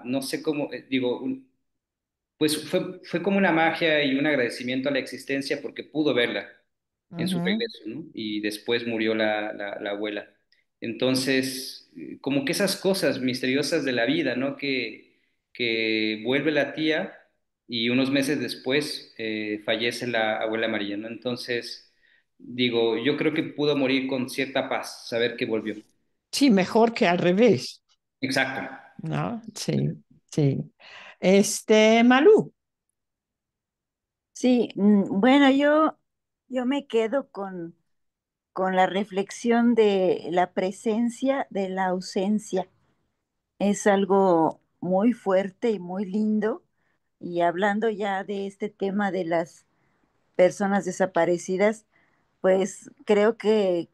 no sé cómo, digo, pues fue como una magia y un agradecimiento a la existencia porque pudo verla en su
ujú.
regreso, ¿no? Y después murió la abuela. Entonces, como que esas cosas misteriosas de la vida, ¿no? Que vuelve la tía y unos meses después fallece la abuela María, ¿no? Entonces, digo, yo creo que pudo morir con cierta paz, saber que volvió.
Sí, mejor que al revés,
Exacto.
¿no? Sí, sí. Malú.
Sí, bueno, yo me quedo con la reflexión de la presencia de la ausencia. Es algo muy fuerte y muy lindo. Y hablando ya de este tema de las personas desaparecidas, pues creo que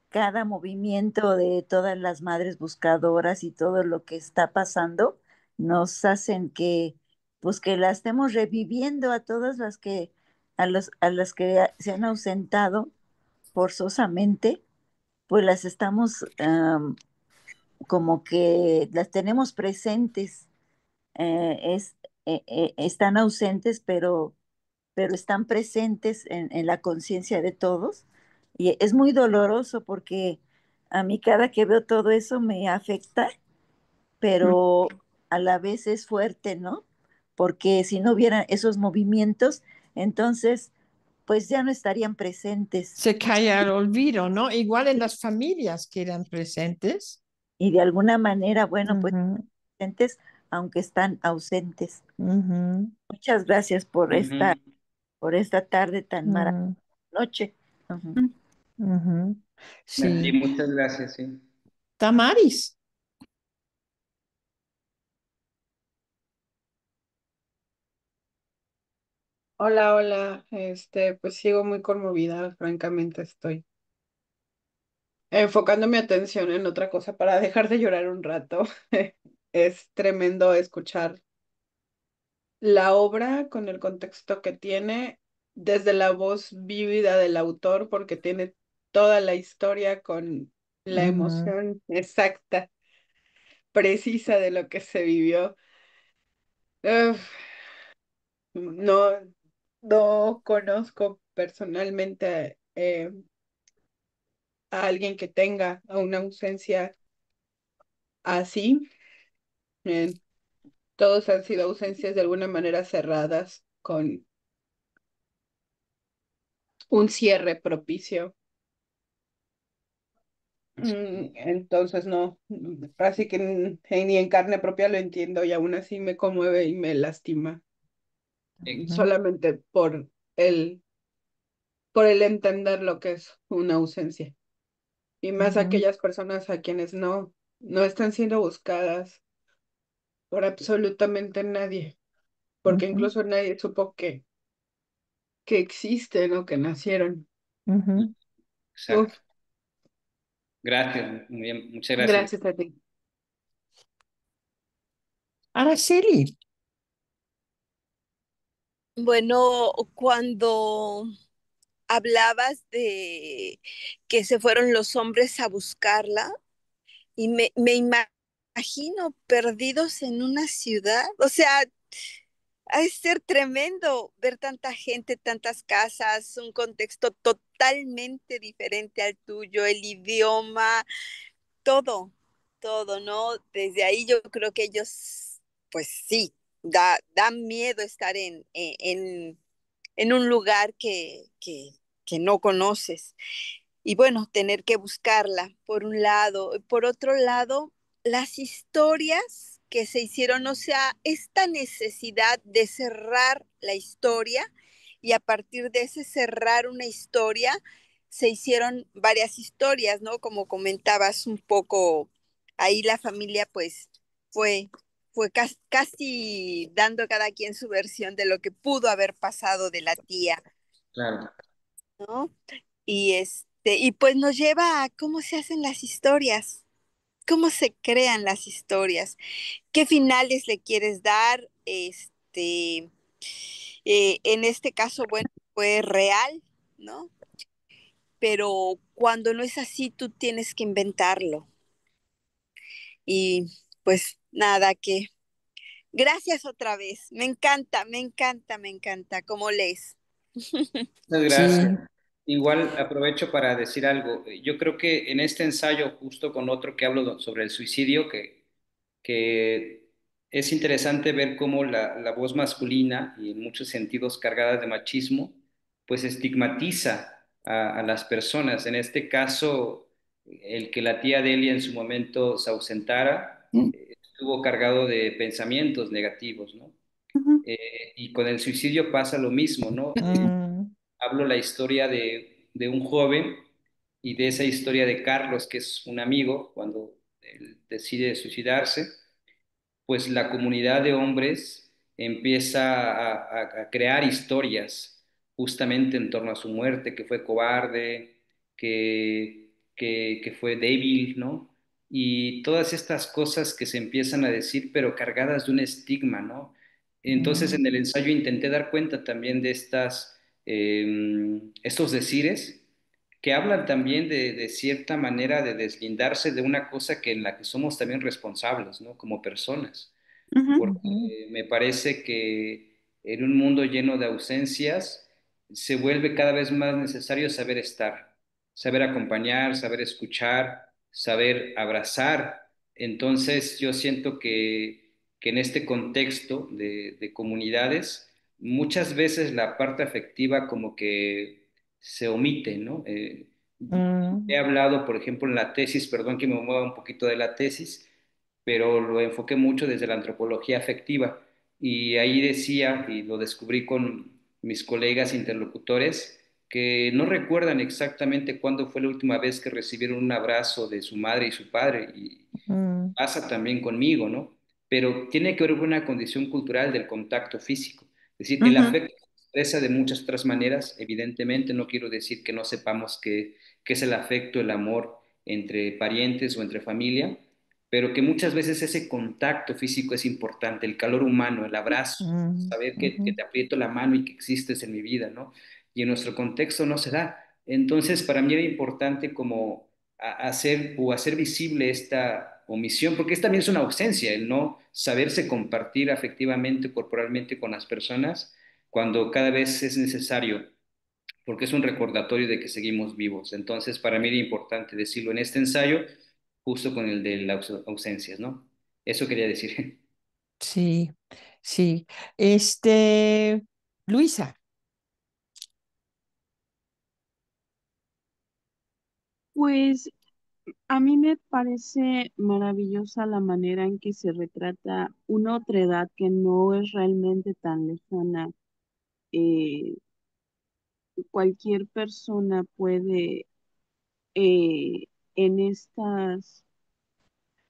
cada movimiento de todas las madres buscadoras y todo lo que está pasando nos hacen que pues que la estemos reviviendo a todas las que a las que se han ausentado forzosamente, pues las estamos como que las tenemos presentes, es, están ausentes, pero están presentes en la conciencia de todos. Y es muy doloroso porque a mí cada que veo todo eso me afecta, pero a la vez es fuerte, ¿no? Porque si no hubiera esos movimientos, entonces pues ya no estarían presentes
Se cae al olvido, ¿no? Igual en las familias que eran presentes.
y de alguna manera, bueno, pues
Ujú,
presentes aunque están ausentes.
ujú,
Muchas gracias
Ujú.
por esta tarde tan maravillosa,
ujú,
noche. Ujú.
ujú.
A ti,
Sí.
muchas gracias, sí.
Tamaris.
Hola, hola. Pues sigo muy conmovida, francamente estoy enfocando mi atención en otra cosa para dejar de llorar un rato. Es tremendo escuchar la obra con el contexto que tiene, desde la voz vívida del autor, porque tiene toda la historia con la
Ujú,
emoción exacta, precisa de lo que se vivió. Uf, no, no conozco personalmente a alguien que tenga una ausencia así. Eh, Todos han sido ausencias de alguna manera cerradas con un cierre propicio. Entonces no, así que ni en carne propia lo entiendo y aún así me conmueve y me lastima,
ujú,
solamente el, por el entender lo que es una ausencia. Y más
ujú,
aquellas personas a quienes no están siendo buscadas por absolutamente nadie, porque
ujú,
incluso nadie supo que existen o que nacieron.
ujú.
Exacto.
Uf,
Gracias, muy bien, muchas gracias.
gracias a ti.
Araceli.
Bueno, cuando hablabas de que se fueron los hombres a buscarla y me imagino perdidos en una ciudad. O sea, ha de ser tremendo ver tanta gente, tantas casas, un contexto totalmente diferente al tuyo, el idioma, todo, todo, ¿no? Desde ahí yo creo que ellos, pues sí, da miedo estar en un lugar que no conoces. Y bueno, tener que buscarla, por un lado. Por otro lado, las historias que se hicieron, o sea, esta necesidad de cerrar la historia y a partir de ese cerrar una historia, se hicieron varias historias, ¿no? Como comentabas un poco, ahí la familia pues fue, fue casi dando cada quien su versión de lo que pudo haber pasado de la tía,
Claro.
¿no? Y pues nos lleva a cómo se hacen las historias, cómo se crean las historias, qué finales le quieres dar, en este caso, bueno, fue real, ¿no? Pero cuando no es así, tú tienes que inventarlo. Y pues nada, que gracias otra vez. Me encanta, me encanta, me encanta cómo lees.
Muchas
Sí.
gracias. Igual aprovecho para decir algo. Yo creo que en este ensayo, justo con otro que hablo sobre el suicidio, que es interesante ver cómo la voz masculina, y en muchos sentidos cargada de machismo, pues estigmatiza a las personas. En este caso, el que la tía Delia en su momento se ausentara, estuvo cargado de pensamientos negativos, ¿no?
Ujú,
Y con el suicidio pasa lo mismo, ¿no?
Mm,
Hablo la historia de un joven y de esa historia de Carlos, que es un amigo, cuando él decide suicidarse, pues la comunidad de hombres empieza a crear historias justamente en torno a su muerte, que fue cobarde, que fue débil, ¿no? Y todas estas cosas que se empiezan a decir, pero cargadas de un estigma, ¿no? Entonces en
mm,
el ensayo intenté dar cuenta también de estos decires que hablan también de cierta manera de deslindarse de una cosa que en la que somos también responsables, ¿no? Como personas,
ujú,
ujú,
porque me parece que en un mundo lleno de ausencias se vuelve cada vez más necesario saber estar, saber acompañar, saber escuchar, saber abrazar. Entonces yo siento que en este contexto de comunidades, muchas veces la parte afectiva como que se omite, ¿no? He
mm,
hablado, por ejemplo, en la tesis, perdón que me mueva un poquito de la tesis, pero lo enfoqué mucho desde la antropología afectiva. Y ahí decía, y lo descubrí con mis colegas interlocutores, que no recuerdan exactamente cuándo fue la última vez que recibieron un abrazo de su madre y su padre, y
mm,
pasa también conmigo, ¿no? Pero tiene que ver con una condición cultural del contacto físico. Es decir, el
ujú,
afecto se expresa de muchas otras maneras, evidentemente, no quiero decir que no sepamos qué es el afecto, el amor entre parientes o entre familia, pero que muchas veces ese contacto físico es importante, el calor humano, el abrazo,
mm,
saber que
ujú,
te aprieto la mano y que existes en mi vida, ¿no? Y en nuestro contexto no se da. Entonces, para mí era importante como hacer visible esta omisión, porque también es una ausencia, el no saberse compartir afectivamente, corporalmente con las personas, cuando cada vez es necesario, porque es un recordatorio de que seguimos vivos. Entonces, para mí era importante decirlo en este ensayo, justo con el de las ausencias, ¿no? Eso quería decir.
sí, sí. Luisa.
Pues a mí me parece maravillosa la manera en que se retrata una otra edad que no es realmente tan lejana. Eh, Cualquier persona puede eh, en estas,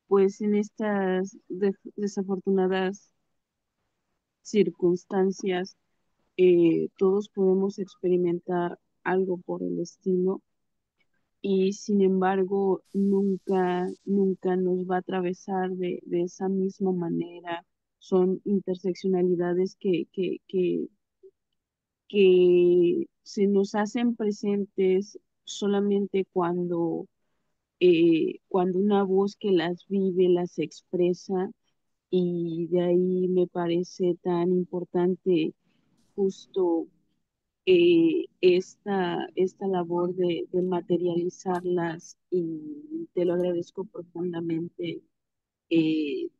pues en estas desafortunadas circunstancias, todos podemos experimentar algo por el estilo y sin embargo nunca nos va a atravesar de esa misma manera. Son interseccionalidades que que se nos hacen presentes solamente cuando una voz que las vive, las expresa, y de ahí me parece tan importante justo esta labor de materializarlas, y te lo agradezco profundamente.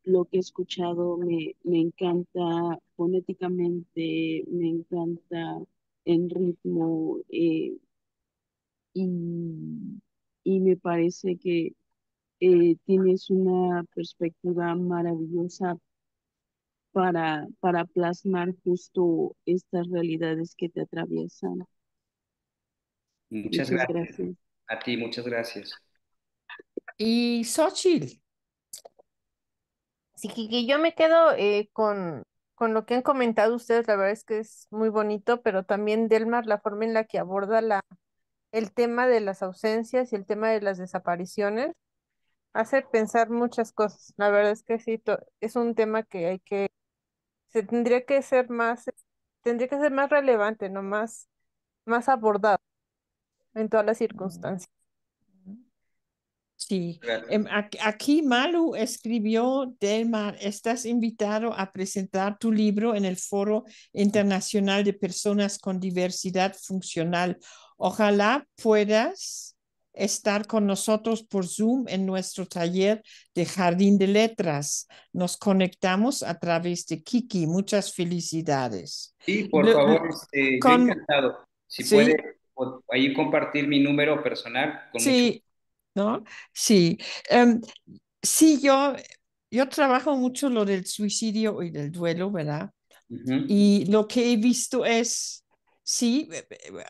Lo que he escuchado me encanta fonéticamente, me encanta en ritmo, y, y me parece que tienes una perspectiva maravillosa para plasmar justo estas realidades que te atraviesan.
Muchas
Muchas
gracias.
gracias.
A ti, muchas gracias.
Y Xochitl,
Sí, que yo me quedo con lo que han comentado ustedes, la verdad es que es muy bonito, pero también Delmar, la forma en la que aborda el tema de las ausencias y el tema de las desapariciones, hace pensar muchas cosas. La verdad es que sí, es un tema que se tendría que ser más relevante, ¿no? Más abordado en todas las circunstancias.
sí,
Gracias.
aquí Malu escribió, Delmar, estás invitado a presentar tu libro en el Foro Internacional de Personas con Diversidad Funcional. Ojalá puedas estar con nosotros por Zoom en nuestro taller de Jardín de Letras. Nos conectamos a través de Kiki. Muchas felicidades.
Sí, por favor, yo
Con,
encantado. Si puede
sí,
ahí compartir mi número personal, con mucho
sí, ¿no? Sí. Em, sí, yo trabajo mucho lo del suicidio y del duelo, ¿verdad?
gusto.
Y lo que he visto es, sí,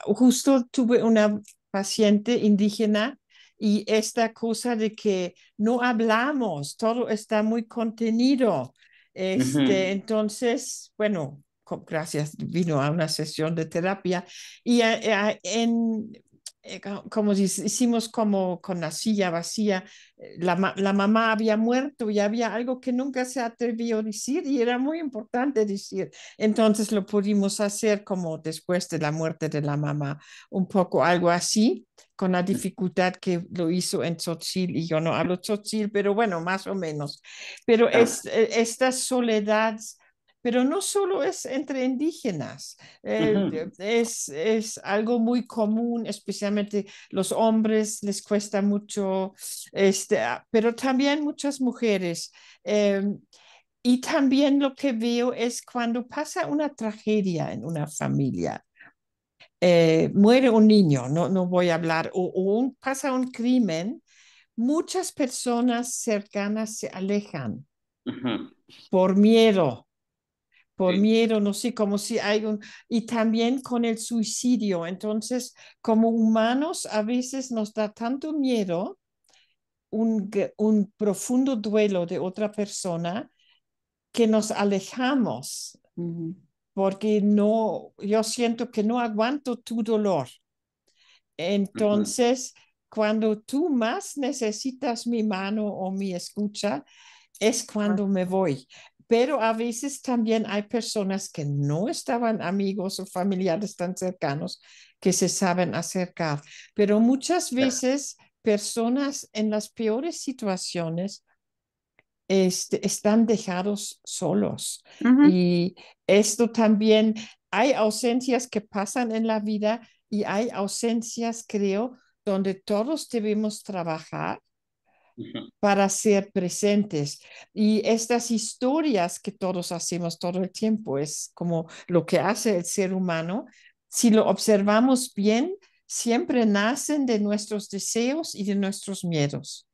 justo tuve una paciente indígena y esta cosa de que no hablamos, todo está muy contenido.
Ujú.
Entonces, bueno, gracias, vino a una sesión de terapia y como hicimos como con la silla vacía, la mamá había muerto y había algo que nunca se atrevió a decir y era muy importante decir. Entonces lo pudimos hacer como después de la muerte de la mamá, un poco algo así, con la dificultad que lo hizo en Tzotzil, y yo no hablo Tzotzil, pero bueno, más o menos. Pero
Ah,
esta soledad, pero no solo es entre indígenas,
ujú,
es algo muy común, especialmente los hombres les cuesta mucho, pero también muchas mujeres. Eh, y también lo que veo es cuando pasa una tragedia en una familia, muere un niño, no voy a hablar, pasa un crimen, muchas personas cercanas se alejan
ujú.
por miedo. Por
Sí.
miedo, no sé, como si hay y también con el suicidio. Entonces, como humanos, a veces nos da tanto miedo un profundo duelo de otra persona que nos alejamos
Ujú.
porque no, yo siento que no aguanto tu dolor.
Ujú.
Entonces, cuando tú más necesitas mi mano o mi escucha, es cuando me voy. Pero a veces también hay personas que no estaban amigos o familiares tan cercanos que se saben acercar. Pero muchas veces personas en las peores situaciones están dejados solos.
Ujú.
Y esto también, hay ausencias que pasan en la vida y hay ausencias, creo, donde todos debemos trabajar
Ujú.
para ser presentes. Y estas historias que todos hacemos todo el tiempo es como lo que hace el ser humano. Si lo observamos bien, siempre nacen de nuestros deseos y de nuestros miedos.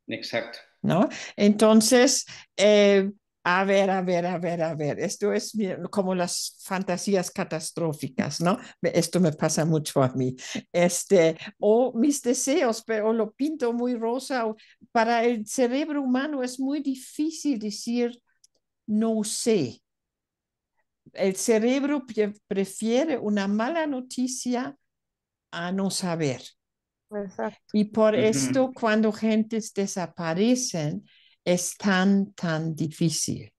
Exacto.
¿No? Entonces, eh, a ver, esto es como las fantasías catastróficas, ¿no? Esto me pasa mucho a mí. O mis deseos, pero lo pinto muy rosa. Para el cerebro humano es muy difícil decir no sé. El cerebro prefiere una mala noticia a no saber.
Exacto.
Y por
Ujú.
esto, cuando gentes desaparecen, es tan difícil.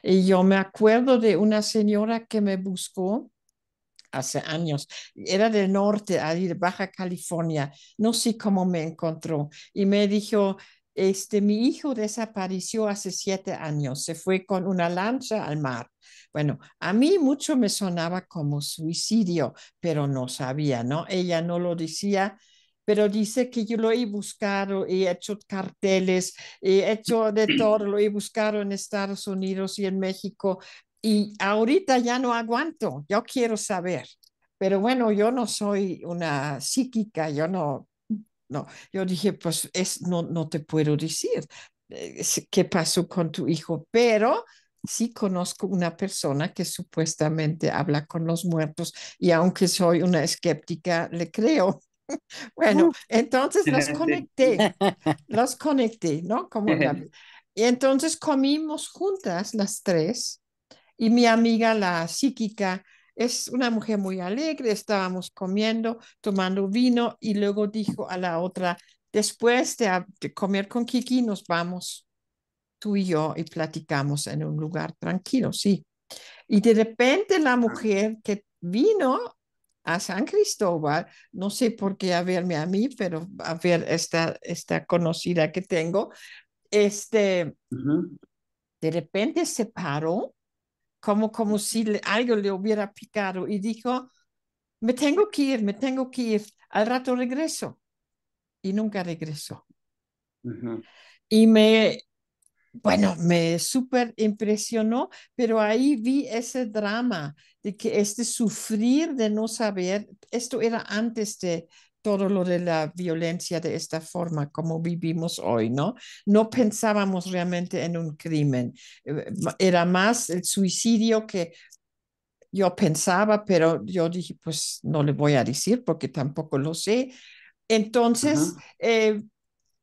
Y yo me acuerdo de una señora que me buscó hace años. Era del norte, ahí de Baja California. No sé cómo me encontró. Y me dijo, mi hijo desapareció hace 7 años. Se fue con una lancha al mar. Bueno, a mí mucho me sonaba como suicidio, pero no sabía, ¿no? Ella no lo decía, pero dice que yo lo he buscado, he hecho carteles, he hecho de todo, lo he buscado en Estados Unidos y en México, y ahorita ya no aguanto, yo quiero saber. Pero bueno, yo no soy una psíquica, yo no, yo dije, pues no te puedo decir qué pasó con tu hijo, pero sí conozco una persona que supuestamente habla con los muertos y aunque soy una escéptica, le creo. Bueno, entonces los conecté, ¿no? Y entonces comimos juntas las tres y mi amiga, la psíquica, es una mujer muy alegre, estábamos comiendo, tomando vino y luego dijo a la otra, después de comer con Kiki, nos vamos tú y yo y platicamos en un lugar tranquilo, sí. Y de repente la mujer que vino a San Cristóbal, no sé por qué a verme a mí, pero a ver esta conocida que tengo,
Ujú.
de repente se paró como si algo le hubiera picado y dijo, me tengo que ir, al rato regreso. Y nunca regresó.
Ujú.
Y bueno, me súper impresionó, pero ahí vi ese drama de que sufrir de no saber, esto era antes de todo lo de la violencia de esta forma, como vivimos hoy, ¿no? No pensábamos realmente en un crimen, era más el suicidio que yo pensaba, pero yo dije, pues no le voy a decir porque tampoco lo sé. Entonces,
Ujú.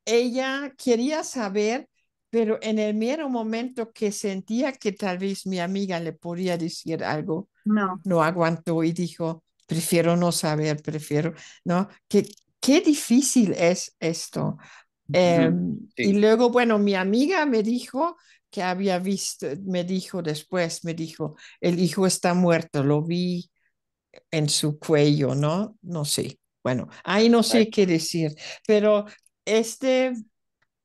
ella quería saber, pero en el mero momento que sentía que tal vez mi amiga le podía decir algo,
No.
no aguantó y dijo, prefiero no saber, prefiero, ¿no? Qué difícil es esto.
Ujú.
Y
Sí.
luego, bueno, mi amiga me dijo que había visto, me dijo, el hijo está muerto, lo vi en su cuello, ¿no? No sé. Bueno, ahí no
Ay.
sé qué decir, pero este,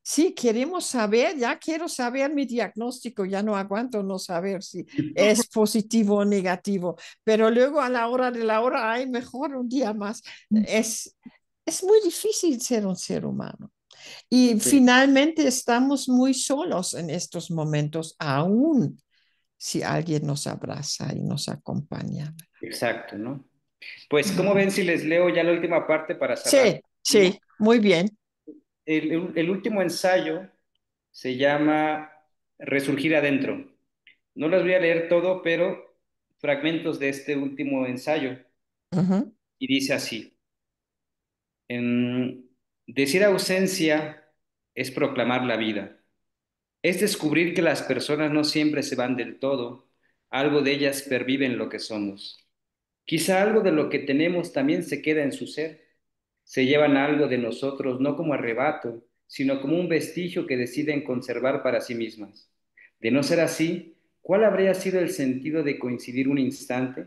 sí, queremos saber, ya quiero saber mi diagnóstico, ya no aguanto no saber si es positivo o negativo, pero luego a la hora de la hora, ay, mejor un día más. Es muy difícil ser un ser humano. Y
Sí,
finalmente estamos muy solos en estos momentos, aún si alguien nos abraza y nos acompaña.
exacto, ¿no? Pues, ¿cómo ven si les leo ya la última parte para cerrar?
Sí, sí, muy bien.
El último ensayo se llama Resurgir adentro. No les voy a leer todo, pero fragmentos de este último ensayo.
Ujú.
Y dice así, decir ausencia es proclamar la vida. Es descubrir que las personas no siempre se van del todo, algo de ellas pervive en lo que somos. Quizá algo de lo que tenemos también se queda en su ser. Se llevan algo de nosotros no como arrebato, sino como un vestigio que deciden conservar para sí mismas. De no ser así, ¿cuál habría sido el sentido de coincidir un instante?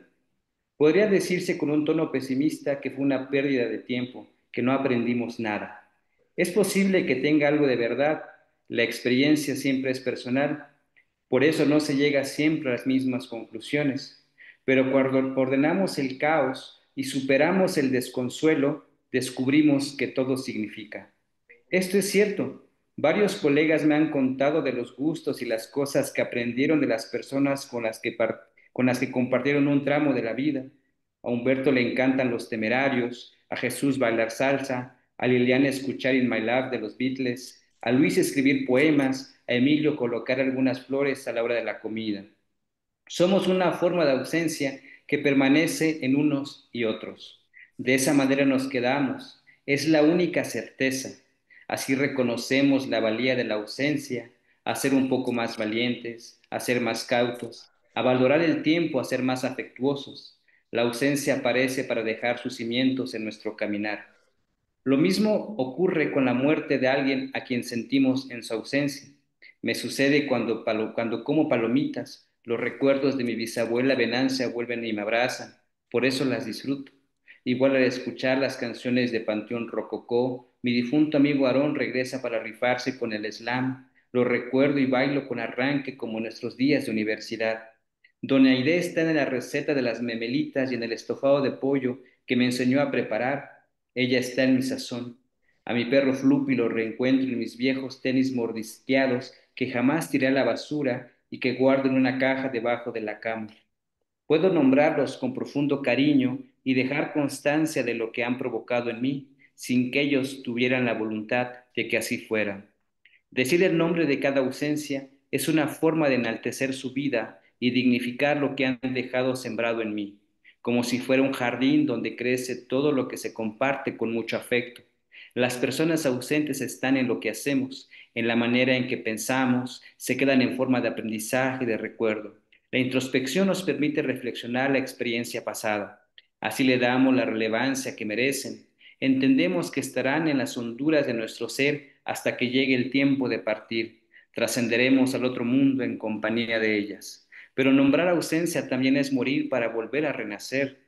Podría decirse con un tono pesimista que fue una pérdida de tiempo, que no aprendimos nada. Es posible que tenga algo de verdad, la experiencia siempre es personal, por eso no se llega siempre a las mismas conclusiones. Pero cuando ordenamos el caos y superamos el desconsuelo, descubrimos que todo significa. Esto es cierto. Varios colegas me han contado de los gustos y las cosas que aprendieron de las personas con las que compartieron un tramo de la vida. A Humberto le encantan los Temerarios, a Jesús bailar salsa, a Liliana escuchar In My Love de los Beatles, a Luis escribir poemas, a Emilio colocar algunas flores a la hora de la comida. Somos una forma de ausencia que permanece en unos y otros. De esa manera nos quedamos. Es la única certeza. Así reconocemos la valía de la ausencia, a ser un poco más valientes, a ser más cautos, a valorar el tiempo, a ser más afectuosos. La ausencia aparece para dejar sus cimientos en nuestro caminar. Lo mismo ocurre con la muerte de alguien a quien sentimos en su ausencia. Me sucede cuando como palomitas, los recuerdos de mi bisabuela Venancia vuelven y me abrazan, por eso las disfruto. Igual al escuchar las canciones de Panteón Rococó, mi difunto amigo Aarón regresa para rifarse con el slam. Lo recuerdo y bailo con arranque como nuestros días de universidad. Doña Aide está en la receta de las memelitas y en el estofado de pollo que me enseñó a preparar. Ella está en mi sazón. A mi perro Flupi lo reencuentro en mis viejos tenis mordisqueados que jamás tiré a la basura y que guardo en una caja debajo de la cama. Puedo nombrarlos con profundo cariño y dejar constancia de lo que han provocado en mí, sin que ellos tuvieran la voluntad de que así fuera. Decir el nombre de cada ausencia es una forma de enaltecer su vida y dignificar lo que han dejado sembrado en mí, como si fuera un jardín donde crece todo lo que se comparte con mucho afecto. Las personas ausentes están en lo que hacemos, en la manera en que pensamos, se quedan en forma de aprendizaje y de recuerdo. La introspección nos permite reflexionar la experiencia pasada. Así le damos la relevancia que merecen. Entendemos que estarán en las honduras de nuestro ser hasta que llegue el tiempo de partir. Trascenderemos al otro mundo en compañía de ellas. Pero nombrar ausencia también es morir para volver a renacer.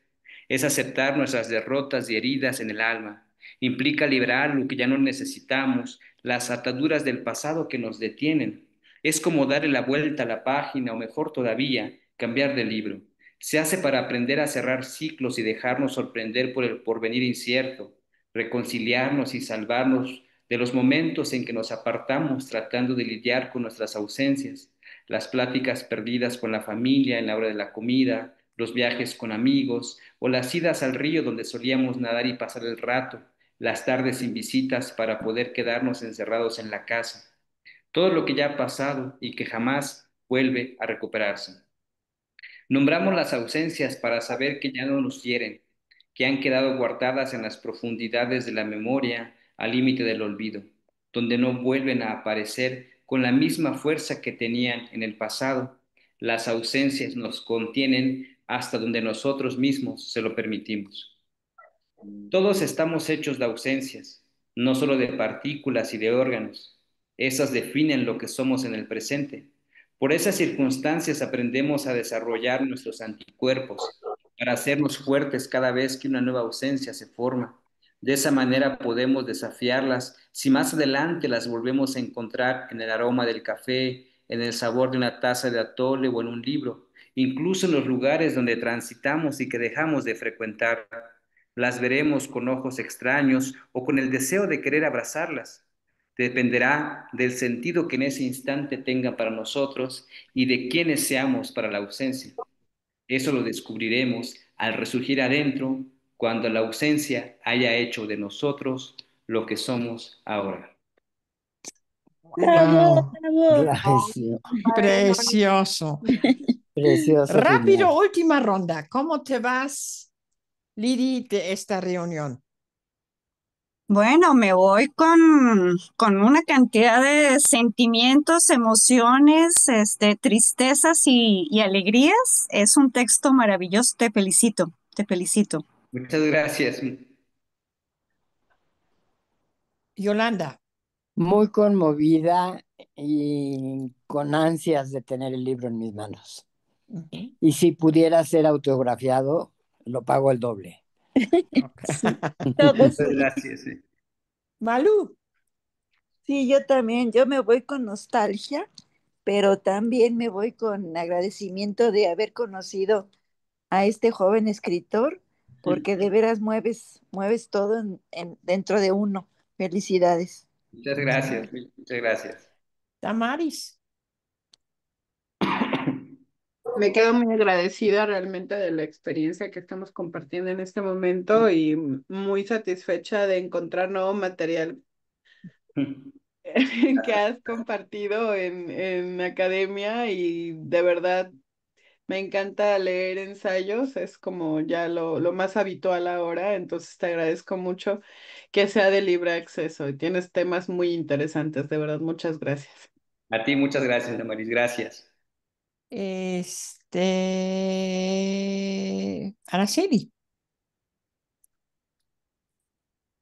Es aceptar nuestras derrotas y heridas en el alma. Implica liberar lo que ya no necesitamos, las ataduras del pasado que nos detienen. Es como darle la vuelta a la página o mejor todavía, cambiar de libro. Se hace para aprender a cerrar ciclos y dejarnos sorprender por el porvenir incierto, reconciliarnos y salvarnos de los momentos en que nos apartamos tratando de lidiar con nuestras ausencias, las pláticas perdidas con la familia en la hora de la comida, los viajes con amigos o las idas al río donde solíamos nadar y pasar el rato, las tardes sin visitas para poder quedarnos encerrados en la casa. Todo lo que ya ha pasado y que jamás vuelve a recuperarse. Nombramos las ausencias para saber que ya no nos hieren, que han quedado guardadas en las profundidades de la memoria al límite del olvido, donde no vuelven a aparecer con la misma fuerza que tenían en el pasado. Las ausencias nos contienen hasta donde nosotros mismos se lo permitimos. Todos estamos hechos de ausencias, no solo de partículas y de órganos. Esas definen lo que somos en el presente. Por esas circunstancias aprendemos a desarrollar nuestros anticuerpos para hacernos fuertes cada vez que una nueva ausencia se forma. De esa manera podemos desafiarlas si más adelante las volvemos a encontrar en el aroma del café, en el sabor de una taza de atole o en un libro, incluso en los lugares donde transitamos y que dejamos de frecuentar. Las veremos con ojos extraños o con el deseo de querer abrazarlas. Dependerá del sentido que en ese instante tengan para nosotros y de quiénes seamos para la ausencia. Eso lo descubriremos al resurgir adentro, cuando la ausencia haya hecho de nosotros lo que somos ahora.
Wow,
Gracias.
precioso.
Precioso
Rápido,
final.
última ronda. ¿Cómo te vas, Lili, de esta reunión?
Bueno, me voy con una cantidad de sentimientos, emociones, tristezas y alegrías. Es un texto maravilloso. Te felicito, te felicito.
Muchas gracias.
Yolanda.
Muy conmovida y con ansias de tener el libro en mis manos. Y si pudiera ser autografiado, lo pago el doble.
Sí, todos.
Muchas gracias.
Malú.
Sí, yo también, yo me voy con nostalgia, pero también me voy con agradecimiento de haber conocido a este joven escritor, porque de veras mueves todo dentro de uno. Felicidades.
Muchas gracias. Muchas gracias.
Damaris.
Me quedo muy agradecida realmente de la experiencia que estamos compartiendo en este momento y muy satisfecha de encontrar nuevo material que has compartido en academia y de verdad me encanta leer ensayos, es como ya lo más habitual ahora, entonces te agradezco mucho que sea de libre acceso y tienes temas muy interesantes, de verdad, muchas gracias.
A ti muchas gracias, Damaris. Gracias.
Araceli.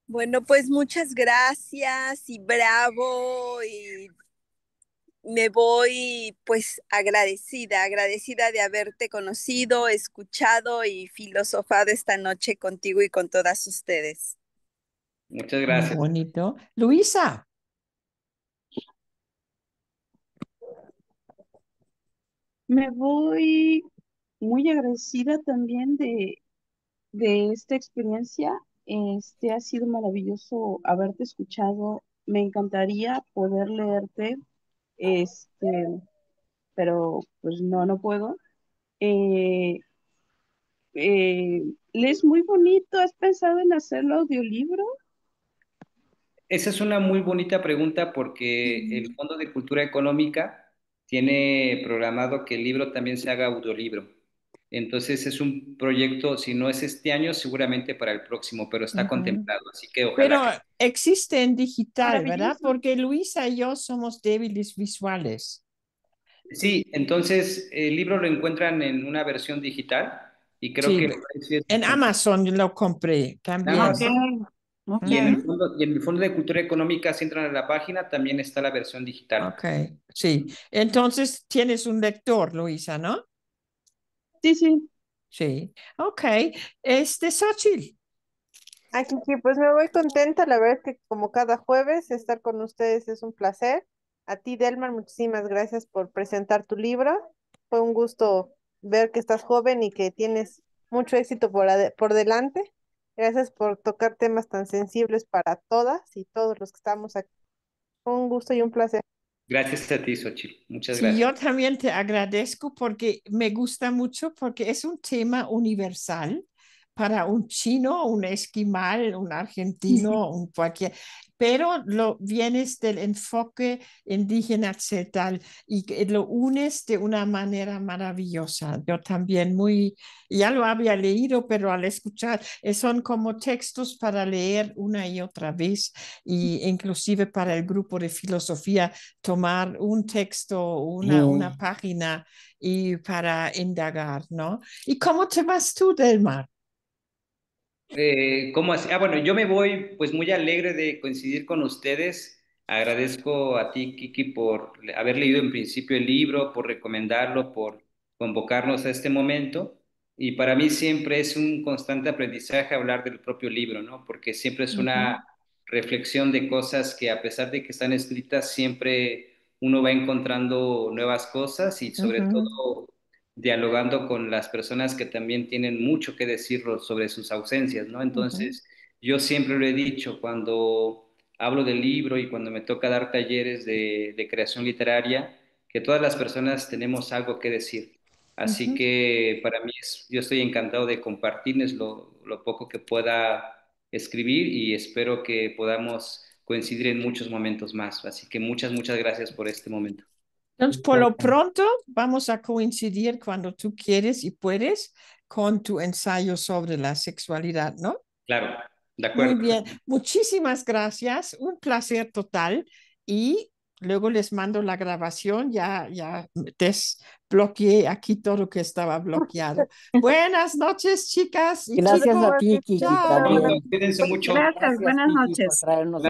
Bueno, pues muchas gracias y bravo y me voy pues agradecida de haberte conocido, escuchado y filosofado esta noche contigo y con todas ustedes.
Muchas
Muy
gracias.
bonito. Luisa.
Me voy muy agradecida también de esta experiencia. Ha sido maravilloso haberte escuchado. Me encantaría poder leerte, este, pero pues no puedo. Eh, eh, Lees muy bonito. ¿Has pensado en hacerlo audiolibro?
Esa es una muy bonita pregunta porque el Fondo de Cultura Económica tiene programado que el libro también se haga audiolibro. Entonces es un proyecto, si no es este año, seguramente para el próximo, pero está contemplado, así que
Pero
ojalá que...
existe en digital, ¿verdad?
Maravilloso.
Porque Luisa y yo somos débiles visuales.
Sí, entonces el libro lo encuentran en una versión digital y creo que
Sí,
el precio es
en Amazon lo compré también.
Ok,
Amazon.
ok.
Y en el Fondo de Cultura Económica, si entran a la página, también está la versión digital.
Ok, sí. Entonces tienes un lector, Luisa, ¿no?
Sí, sí.
Sí. Ok. Xochitl.
Aquí, sí, pues me voy contenta, la verdad es que como cada jueves estar con ustedes es un placer. A ti, Delmar, muchísimas gracias por presentar tu libro. Fue un gusto ver que estás joven y que tienes mucho éxito por delante. Gracias por tocar temas tan sensibles para todas y todos los que estamos aquí. Fue un gusto y un placer.
Gracias a ti, Xochitl. Muchas
Sí, yo
gracias.
también te agradezco porque me gusta mucho porque es un tema universal para un chino, un esquimal, un argentino, un cualquier, pero lo vienes del enfoque indígena tal y que lo unes de una manera maravillosa. Yo también ya lo había leído, pero al escuchar, son como textos para leer una y otra vez, y inclusive para el grupo de filosofía tomar un texto, una página y para indagar, ¿no? ¿Y cómo te vas tú, Delmar?
¿Cómo así? Bueno, yo me voy pues muy alegre de coincidir con ustedes. Agradezco a ti, Kiki, por haber leído en principio el libro, por recomendarlo, por convocarnos a este momento. Y para mí siempre es un constante aprendizaje hablar del propio libro, ¿no? Porque siempre es una
Ujú,
reflexión de cosas que a pesar de que están escritas, siempre uno va encontrando nuevas cosas y sobre
ujú,
todo dialogando con las personas que también tienen mucho que decir sobre sus ausencias, ¿no?
ujú,
Entonces, yo siempre lo he dicho cuando hablo del libro y cuando me toca dar talleres de creación literaria, que todas las personas tenemos algo que decir. Así
ujú.
que para mí yo estoy encantado de compartirles lo poco que pueda escribir y espero que podamos coincidir en muchos momentos más. Así que muchas gracias por este momento.
Entonces, por lo pronto, vamos a coincidir cuando tú quieres y puedes con tu ensayo sobre la sexualidad, ¿no?
Claro, de
Muy
acuerdo.
bien, muchísimas gracias, un placer total, y luego les mando la grabación, ya desbloqueé aquí todo lo que estaba bloqueado. Buenas noches, chicas y
Gracias
chicos.
a ti, Kiki,
Hasta
Chao.
pronto,
también.
cuídense mucho.
Gracias,
Gracias,
buenas
Kiki, por
noches.
traernos